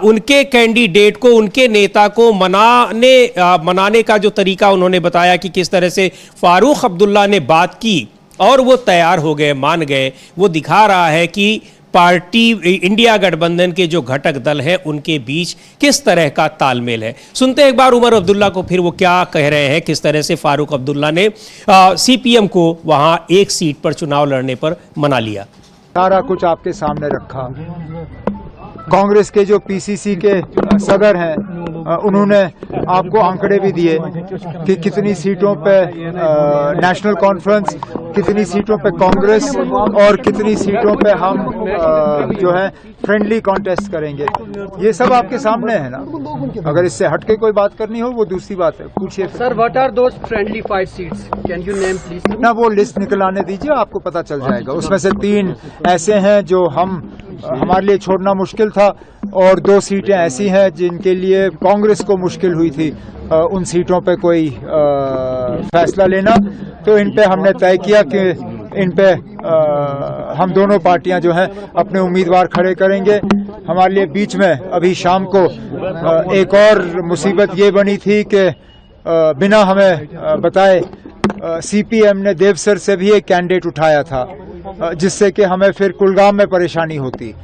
उनके कैंडिडेट को, उनके नेता को मनाने का जो तरीका उन्होंने बताया कि किस तरह से फारूक अब्दुल्ला ने बात की और वो तैयार हो गए, मान गए, वो दिखा रहा है कि पार्टी इंडिया गठबंधन के जो घटक दल हैं उनके बीच किस तरह का तालमेल है। सुनते हैं एक बार उमर अब्दुल्ला को, फिर वो क्या कह रहे हैं, किस तरह से फारूक अब्दुल्ला ने CPM को वहां एक सीट पर चुनाव लड़ने पर मना लिया। सारा कुछ आपके सामने रखा। कांग्रेस के जो PCC के सदर हैं उन्होंने आपको आंकड़े भी दिए कि कितनी सीटों पे नेशनल कॉन्फ्रेंस, कितनी सीटों पे कांग्रेस और कितनी सीटों पे हम जो है फ्रेंडली कॉन्टेस्ट करेंगे। ये सब आपके सामने है ना। अगर इससे हटके कोई बात करनी हो वो दूसरी बात है, पूछिए। Sir, what are those friendly 5 seats? Can you name please? ना वो लिस्ट निकल आने दीजिए, आपको पता चल जाएगा। उसमें से 3 ऐसे हैं जो हमारे लिए छोड़ना मुश्किल था और 2 सीटें ऐसी हैं जिनके लिए कांग्रेस को मुश्किल हुई थी उन सीटों पे कोई फैसला लेना। तो इन पे हमने तय किया कि इन पे हम दोनों पार्टियां जो हैं अपने उम्मीदवार खड़े करेंगे। हमारे लिए बीच में अभी शाम को एक और मुसीबत ये बनी थी कि बिना हमें बताए CPM ने देवसर से भी एक कैंडिडेट उठाया था, जिससे कि हमें फिर कुलगाम में परेशानी होती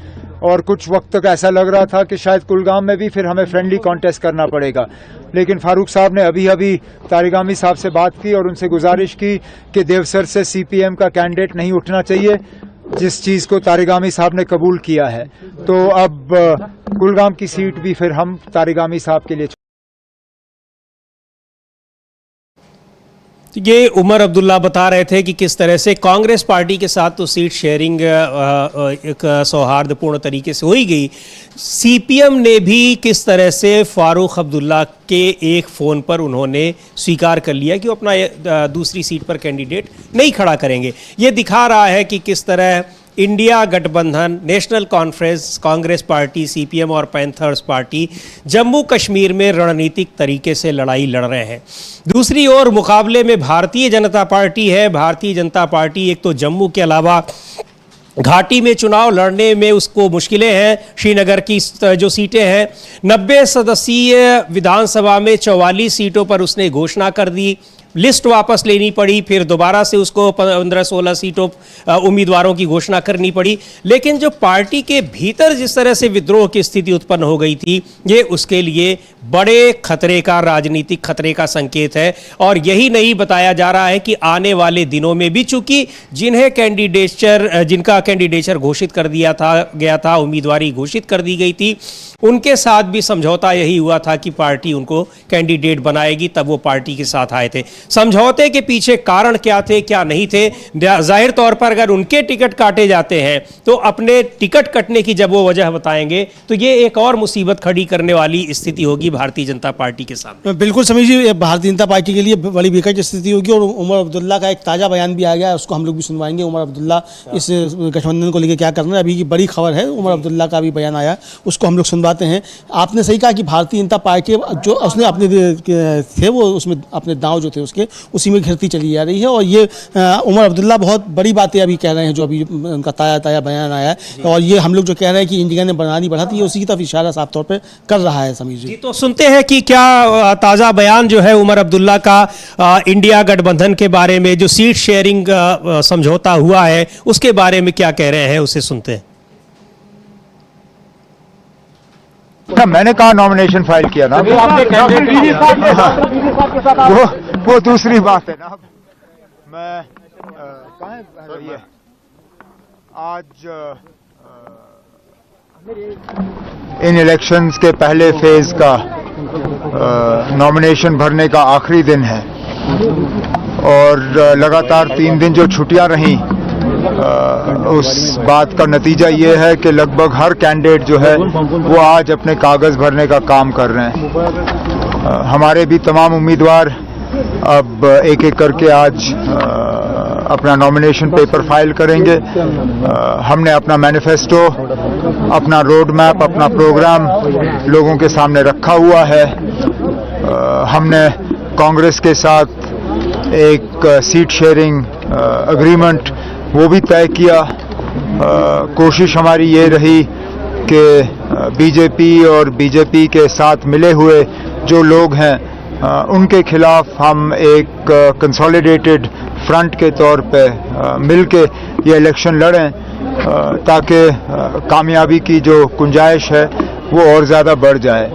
और कुछ वक्त तक ऐसा लग रहा था कि शायद कुलगाम में भी फिर हमें फ्रेंडली कॉन्टेस्ट करना पड़ेगा। लेकिन फारूक साहब ने अभी तारिगामी साहब से बात की और उनसे गुजारिश की कि देवसर से CPM का कैंडिडेट नहीं उठना चाहिए, जिस चीज़ को तारिगामी साहब ने कबूल किया है। तो अब कुलगाम की सीट भी फिर हम तारिगामी साहब के लिए। ये उमर अब्दुल्ला बता रहे थे कि किस तरह से कांग्रेस पार्टी के साथ तो सीट शेयरिंग एक सौहार्दपूर्ण तरीके से हो ही गई, CPM ने भी किस तरह से फारूक अब्दुल्ला के एक फ़ोन पर उन्होंने स्वीकार कर लिया कि वो अपना दूसरी सीट पर कैंडिडेट नहीं खड़ा करेंगे। ये दिखा रहा है कि किस तरह इंडिया गठबंधन, national conference, Congress party, CPM और पैंथर्स पार्टी जम्मू कश्मीर में रणनीतिक तरीके से लड़ाई लड़ रहे हैं। दूसरी ओर मुकाबले में भारतीय जनता पार्टी है। भारतीय जनता पार्टी एक तो जम्मू के अलावा घाटी में चुनाव लड़ने में उसको मुश्किलें हैं। श्रीनगर की जो सीटें हैं, 90 सदस्यीय विधानसभा में 44 सीटों पर उसने घोषणा कर दी, लिस्ट वापस लेनी पड़ी, फिर दोबारा से उसको 15-16 सीटों उम्मीदवारों की घोषणा करनी पड़ी। लेकिन जो पार्टी के भीतर जिस तरह से विद्रोह की स्थिति उत्पन्न हो गई थी, ये उसके लिए बड़े खतरे का, राजनीतिक खतरे का संकेत है। और यही नहीं बताया जा रहा है कि आने वाले दिनों में भी, चूंकि जिनका कैंडिडेचर घोषित कर दिया गया था, उम्मीदवारी घोषित कर दी गई थी, उनके साथ भी समझौता यही हुआ था कि पार्टी उनको कैंडिडेट बनाएगी, तब वो पार्टी के साथ आए थे। समझौते के पीछे कारण क्या थे, क्या नहीं थे, जाहिर तौर पर अगर उनके टिकट काटे जाते हैं तो अपने टिकट कटने की जब वो वजह बताएंगे तो ये एक और मुसीबत खड़ी करने वाली स्थिति होगी भारतीय जनता पार्टी के सामने। बिल्कुल समीर जी, भारतीय जनता पार्टी के लिए बड़ी विकट स्थिति होगी। और उमर अब्दुल्ला का एक ताज़ा बयान भी आ गया है, उसको हम लोग भी सुनवाएंगे। उमर अब्दुल्ला इस गठबंधन को लेकर क्या कर रहे हैं, अभी की बड़ी खबर है, उमर अब्दुल्ला का भी बयान आया, उसको हम लोग सुनवाते हैं। आपने सही कहा कि भारतीय जनता पार्टी जो उसने अपने थे वो उसमें अपने दांव जो थे उसके उसी में घिरती चली जा रही है। और ये उमर अब्दुल्ला बहुत बड़ी बातें अभी कह रहे हैं, जो अभी उनका ताज़ा बयान आया है। और ये हम लोग जो कह रहे हैं कि इंडिया ने बनानी बढ़ाती है, उसी की तरफ इशारा साफ तौर पर कर रहा है समीर जी। तो सुनते हैं कि क्या ताज़ा बयान जो है उमर अब्दुल्ला का इंडिया गठबंधन के बारे में, जो सीट शेयरिंग समझौता हुआ है उसके बारे में क्या कह रहे हैं, उसे सुनते हैं। मैंने कहा नॉमिनेशन फाइल किया ना, वो दूसरी बात है ना। मैं कहाँ है आज इन इलेक्शंस के पहले फेज का नॉमिनेशन भरने का आखिरी दिन है और लगातार 3 दिन जो छुट्टियां रहीं, उस बात का नतीजा ये है कि लगभग हर कैंडिडेट जो है वो आज अपने कागज़ भरने का काम कर रहे हैं। हमारे भी तमाम उम्मीदवार अब एक एक करके आज अपना नॉमिनेशन पेपर फाइल करेंगे। हमने अपना मैनिफेस्टो, अपना रोड मैप, अपना प्रोग्राम लोगों के सामने रखा हुआ है। हमने कांग्रेस के साथ एक सीट शेयरिंग एग्रीमेंट वो भी तय किया। कोशिश हमारी ये रही कि बीजेपी और बीजेपी के साथ मिले हुए जो लोग हैं उनके खिलाफ हम एक कंसोलिडेटेड फ्रंट के तौर पे मिलके ये इलेक्शन लड़ें ताकि कामयाबी की जो गुंजाइश है वो और ज़्यादा बढ़ जाए।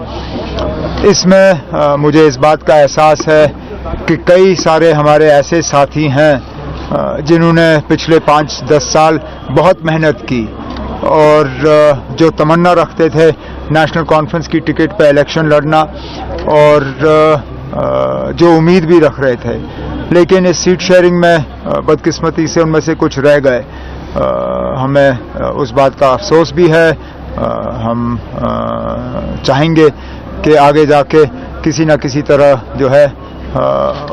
इसमें मुझे इस बात का एहसास है कि कई सारे हमारे ऐसे साथी हैं जिन्होंने पिछले 5-10 साल बहुत मेहनत की और जो तमन्ना रखते थे नेशनल कॉन्फ्रेंस की टिकट पे इलेक्शन लड़ना और जो उम्मीद भी रख रहे थे, लेकिन इस सीट शेयरिंग में बदकिस्मती से उनमें से कुछ रह गए। हमें उस बात का अफसोस भी है। हम चाहेंगे कि आगे जाके किसी न किसी तरह जो है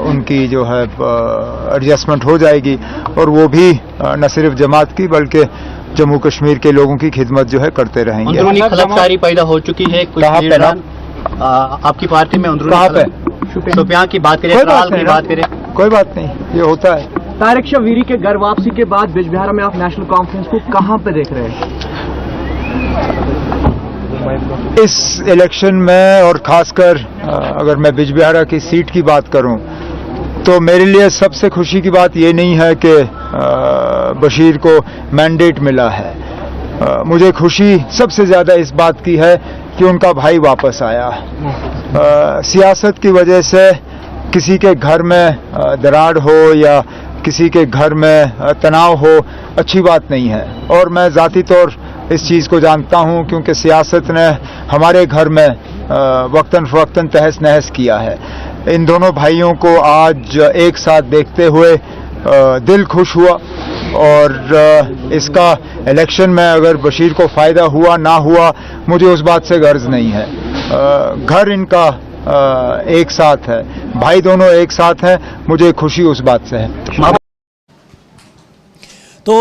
उनकी जो है एडजस्टमेंट हो जाएगी और वो भी न सिर्फ जमात की बल्कि जम्मू कश्मीर के लोगों की खिदमत जो है करते रहेंगे। अंदरूनी खलबकारी पैदा हो चुकी है कुछ देर बाद आपकी पार्टी में अंदरूनी। कहाँ पे? शोपियां की बात करें, त्राल की बात करें, कोई बात नहीं, ये होता है। तारिक शवीरी के घर वापसी के बाद बिजबिहारा में आप नेशनल कॉन्फ्रेंस को कहां पे देख रहे हैं? इस इलेक्शन में और खासकर अगर मैं बिजबिहारा की सीट की बात करूं तो मेरे लिए सबसे खुशी की बात ये नहीं है कि बशीर को मैंडेट मिला है। मुझे खुशी सबसे ज़्यादा इस बात की है कि उनका भाई वापस आया। सियासत की वजह से किसी के घर में दरार हो या किसी के घर में तनाव हो अच्छी बात नहीं है और मैं ज़ाती तौर इस चीज़ को जानता हूं क्योंकि सियासत ने हमारे घर में वक्तन फ़वक्तन तहस नहस किया है। इन दोनों भाइयों को आज एक साथ देखते हुए दिल खुश हुआ और इसका इलेक्शन में अगर बशीर को फ़ायदा हुआ ना हुआ मुझे उस बात से गर्ज नहीं है। घर इनका एक साथ है, भाई दोनों एक साथ हैं, मुझे खुशी उस बात से है। तो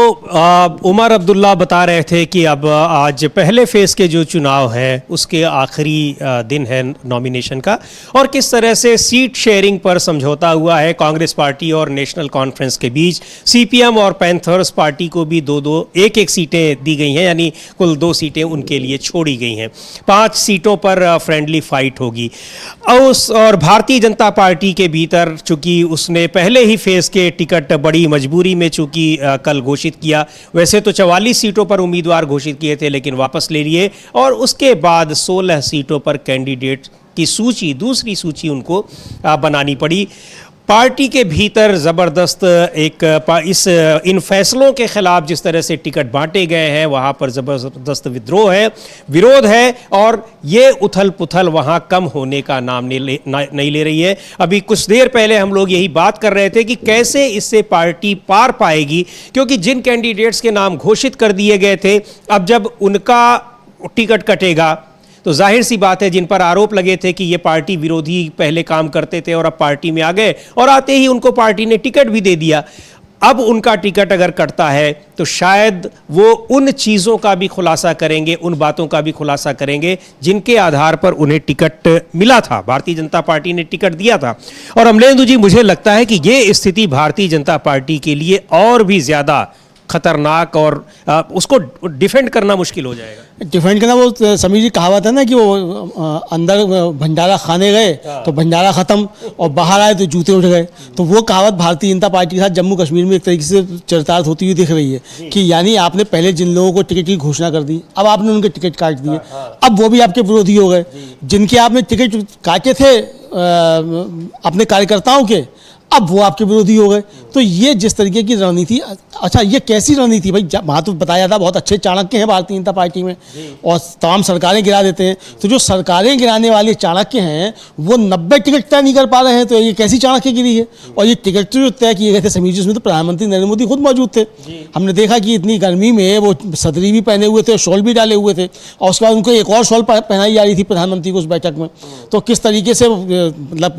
उमर अब्दुल्ला बता रहे थे कि अब आज पहले फेज़ के जो चुनाव है उसके आखिरी दिन है नॉमिनेशन का और किस तरह से सीट शेयरिंग पर समझौता हुआ है कांग्रेस पार्टी और नेशनल कॉन्फ्रेंस के बीच। सीपीएम और पैंथर्स पार्टी को भी एक एक सीटें दी गई हैं, यानी कुल 2 सीटें उनके लिए छोड़ी गई हैं। 5 सीटों पर फ्रेंडली फाइट होगी। और भारतीय जनता पार्टी के भीतर चूँकि उसने पहले ही फेज़ के टिकट बड़ी मजबूरी में चूँकि कल घोषित किया, वैसे तो 44 सीटों पर उम्मीदवार घोषित किए थे लेकिन वापस ले लिए और उसके बाद 16 सीटों पर कैंडिडेट की सूची, दूसरी सूची उनको बनानी पड़ी। पार्टी के भीतर ज़बरदस्त इन फैसलों के खिलाफ जिस तरह से टिकट बांटे गए हैं वहाँ पर ज़बरदस्त विरोध है और ये उथल पुथल वहाँ कम होने का नाम नहीं ले रही है। अभी कुछ देर पहले हम लोग यही बात कर रहे थे कि कैसे इससे पार्टी पार पाएगी, क्योंकि जिन कैंडिडेट्स के नाम घोषित कर दिए गए थे अब जब उनका टिकट कटेगा तो जाहिर सी बात है जिन पर आरोप लगे थे कि ये पार्टी विरोधी पहले काम करते थे और अब पार्टी में आ गए और आते ही उनको पार्टी ने टिकट भी दे दिया, अब उनका टिकट अगर कटता है तो शायद वो उन चीज़ों का भी खुलासा करेंगे, उन बातों का भी खुलासा करेंगे जिनके आधार पर उन्हें टिकट मिला था, भारतीय जनता पार्टी ने टिकट दिया था। और अमलेंदु जी, मुझे लगता है कि ये स्थिति भारतीय जनता पार्टी के लिए और भी ज़्यादा खतरनाक और उसको डिफेंड करना मुश्किल हो जाएगा। डिफेंड करना, वो समीर जी कहावत है ना कि वो अंदर भंडारा खाने गए तो भंडारा ख़त्म और बाहर आए तो जूते उठ गए। तो वो कहावत भारतीय जनता पार्टी के साथ जम्मू कश्मीर में एक तरीके से चरितार्थ होती हुई दिख रही है कि यानी आपने पहले जिन लोगों को टिकट की घोषणा कर दी, अब आपने उनके टिकट काट दिए, अब वो भी आपके विरोधी हो गए। जिनके आपने टिकट काटे थे अपने कार्यकर्ताओं के, अब वो आपके विरोधी हो गए। तो ये जिस तरीके की रणनीति, अच्छा ये कैसी रणनीति भाई, वहाँ तो बताया था बहुत अच्छे चाणक्य हैं भारतीय जनता पार्टी में और तमाम सरकारें गिरा देते हैं। तो जो सरकारें गिराने वाले चाणक्य हैं वो 90 टिकट तय नहीं कर पा रहे हैं, तो ये कैसी चाणक्यगिरी है। और ये टिकट जो तय किए गए थे समीर जी, उसमें तो प्रधानमंत्री नरेंद्र मोदी खुद मौजूद थे। हमने देखा कि इतनी गर्मी में वो सदरी भी पहने हुए थे, शॉल भी डाले हुए थे, और उसके बाद उनको एक और शॉल पहनाई जा रही थी प्रधानमंत्री को उस बैठक में। तो किस तरीके से मतलब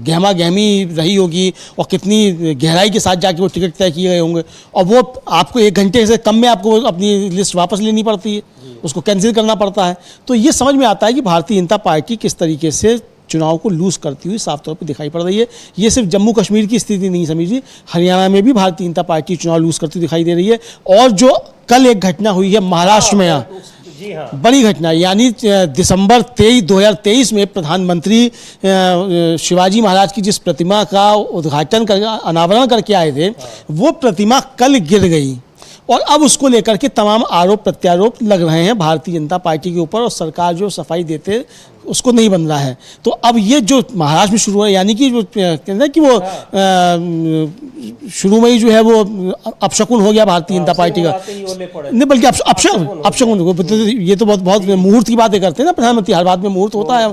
गहमा गहमी रही होगी और कितनी गहराई के साथ जाके वो टिकट तय किए गए होंगे, और वो आपको 1 घंटे से कम में आपको अपनी लिस्ट वापस लेनी पड़ती है, उसको कैंसिल करना पड़ता है। तो ये समझ में आता है कि भारतीय जनता पार्टी किस तरीके से चुनाव को लूज करती हुई साफ तौर पर दिखाई पड़ रही है। ये सिर्फ जम्मू कश्मीर की स्थिति नहीं समीर जी, हरियाणा में भी भारतीय जनता पार्टी चुनाव लूज करती दिखाई दे रही है। और जो कल एक घटना हुई है महाराष्ट्र में, बड़ी घटना, यानी दिसंबर 2023 में प्रधानमंत्री शिवाजी महाराज की जिस प्रतिमा का उद्घाटन कर अनावरण करके आए थे, वो प्रतिमा कल गिर गई और अब उसको लेकर के तमाम आरोप प्रत्यारोप लग रहे हैं भारतीय जनता पार्टी के ऊपर, और सरकार जो सफाई देते उसको नहीं बन रहा है। तो अब ये जो महाराष्ट्र में शुरू है, यानी कि जो कहते हैं कि वो शुरू में ही जो है वो अपशकुन हो गया भारतीय जनता पार्टी का, नहीं बल्कि अपशकुन, ये तो बहुत मुहूर्त की बातें करते हैं ना प्रधानमंत्री, हर बात में मुहूर्त होता है,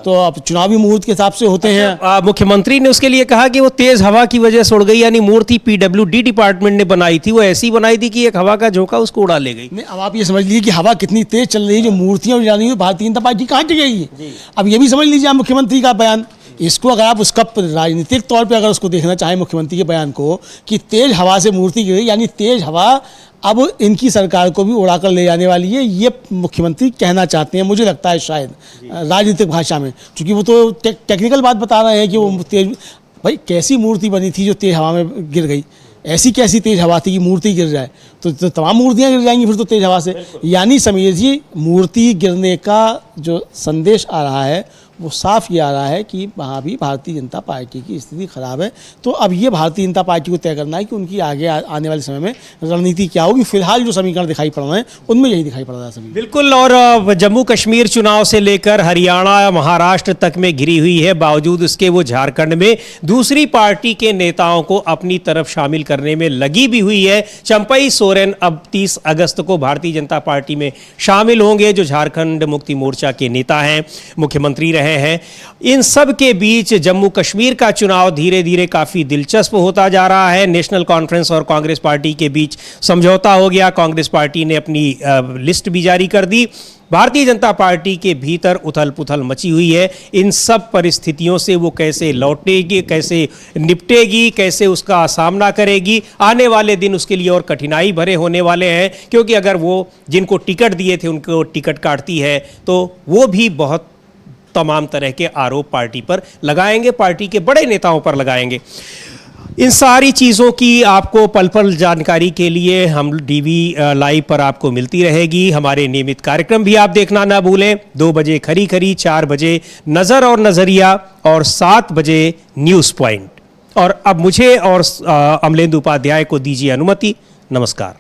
तो अब चुनावी मुहूर्त के हिसाब से होते हैं। मुख्यमंत्री ने उसके लिए कहा कि वो तेज हवा की वजह से उड़ गई, यानी मूर्ति PWD डिपार्टमेंट ने बनाई थी, वो ऐसी बनाई थी कि एक हवा का झोंका उसको उड़ा ले गई। नहीं, अब आप ये समझ लीजिए कि हवा कितनी तेज चल रही है, जो मूर्तियां उड़ा रही है, भारतीय जनता पार्टी कहाँ टिकेगी। अब ये भी समझ लीजिए आप मुख्यमंत्री का बयान, इसको अगर आप उसका राजनीतिक तौर पे अगर उसको देखना चाहें मुख्यमंत्री के बयान को, कि तेज हवा से मूर्ति गिरी, यानी तेज हवा अब इनकी सरकार को भी उड़ाकर ले जाने वाली है, ये मुख्यमंत्री कहना चाहते हैं, मुझे लगता है शायद राजनीतिक भाषा में, क्योंकि वो तो टेक्निकल बात बता रहे हैं कि वो तेज, भाई कैसी मूर्ति बनी थी जो तेज हवा में गिर गई, ऐसी कैसी तेज हवा थी कि मूर्ति गिर जाए, तो तमाम मूर्तियां गिर जाएंगी फिर तो तेज हवा से। यानी समीर जी, मूर्ति गिरने का जो संदेश आ रहा है वो साफ ये आ रहा है कि वहाँ भी भारतीय जनता पार्टी की स्थिति खराब है। तो अब ये भारतीय जनता पार्टी को तय करना है कि उनकी आगे आने वाले समय में रणनीति क्या होगी। फिलहाल जो समीकरण दिखाई पड़ रहे हैं उनमें यही दिखाई पड़ रहा है सभी। बिल्कुल, और जम्मू कश्मीर चुनाव से लेकर हरियाणा महाराष्ट्र तक में घिरी हुई है, बावजूद उसके वो झारखंड में दूसरी पार्टी के नेताओं को अपनी तरफ शामिल करने में लगी भी हुई है। चंपई सोरेन अब 30 अगस्त को भारतीय जनता पार्टी में शामिल होंगे, जो झारखंड मुक्ति मोर्चा के नेता हैं, मुख्यमंत्री रहे हैं। इन सब के बीच जम्मू कश्मीर का चुनाव धीरे धीरे काफी दिलचस्प होता जा रहा है। नेशनल कॉन्फ्रेंस और कांग्रेस पार्टी के बीच समझौता हो गया, कांग्रेस पार्टी ने अपनी लिस्ट भी जारी कर दी। भारतीय जनता पार्टी के भीतर उथल पुथल मची हुई है। इन सब परिस्थितियों से वो कैसे लौटेगी, कैसे निपटेगी, कैसे उसका सामना करेगी, आने वाले दिन उसके लिए और कठिनाई भरे होने वाले हैं, क्योंकि अगर वो जिनको टिकट दिए थे उनको टिकट काटती है तो वो भी बहुत तमाम तरह के आरोप पार्टी पर लगाएंगे, पार्टी के बड़े नेताओं पर लगाएंगे। इन सारी चीज़ों की आपको पल पल जानकारी के लिए हम डीवी लाइव पर आपको मिलती रहेगी। हमारे नियमित कार्यक्रम भी आप देखना ना भूलें। 2 बजे खरी खरी, 4 बजे नज़र और नज़रिया और 7 बजे न्यूज़ पॉइंट। और अब मुझे और अमलेंदु उपाध्याय को दीजिए अनुमति। नमस्कार।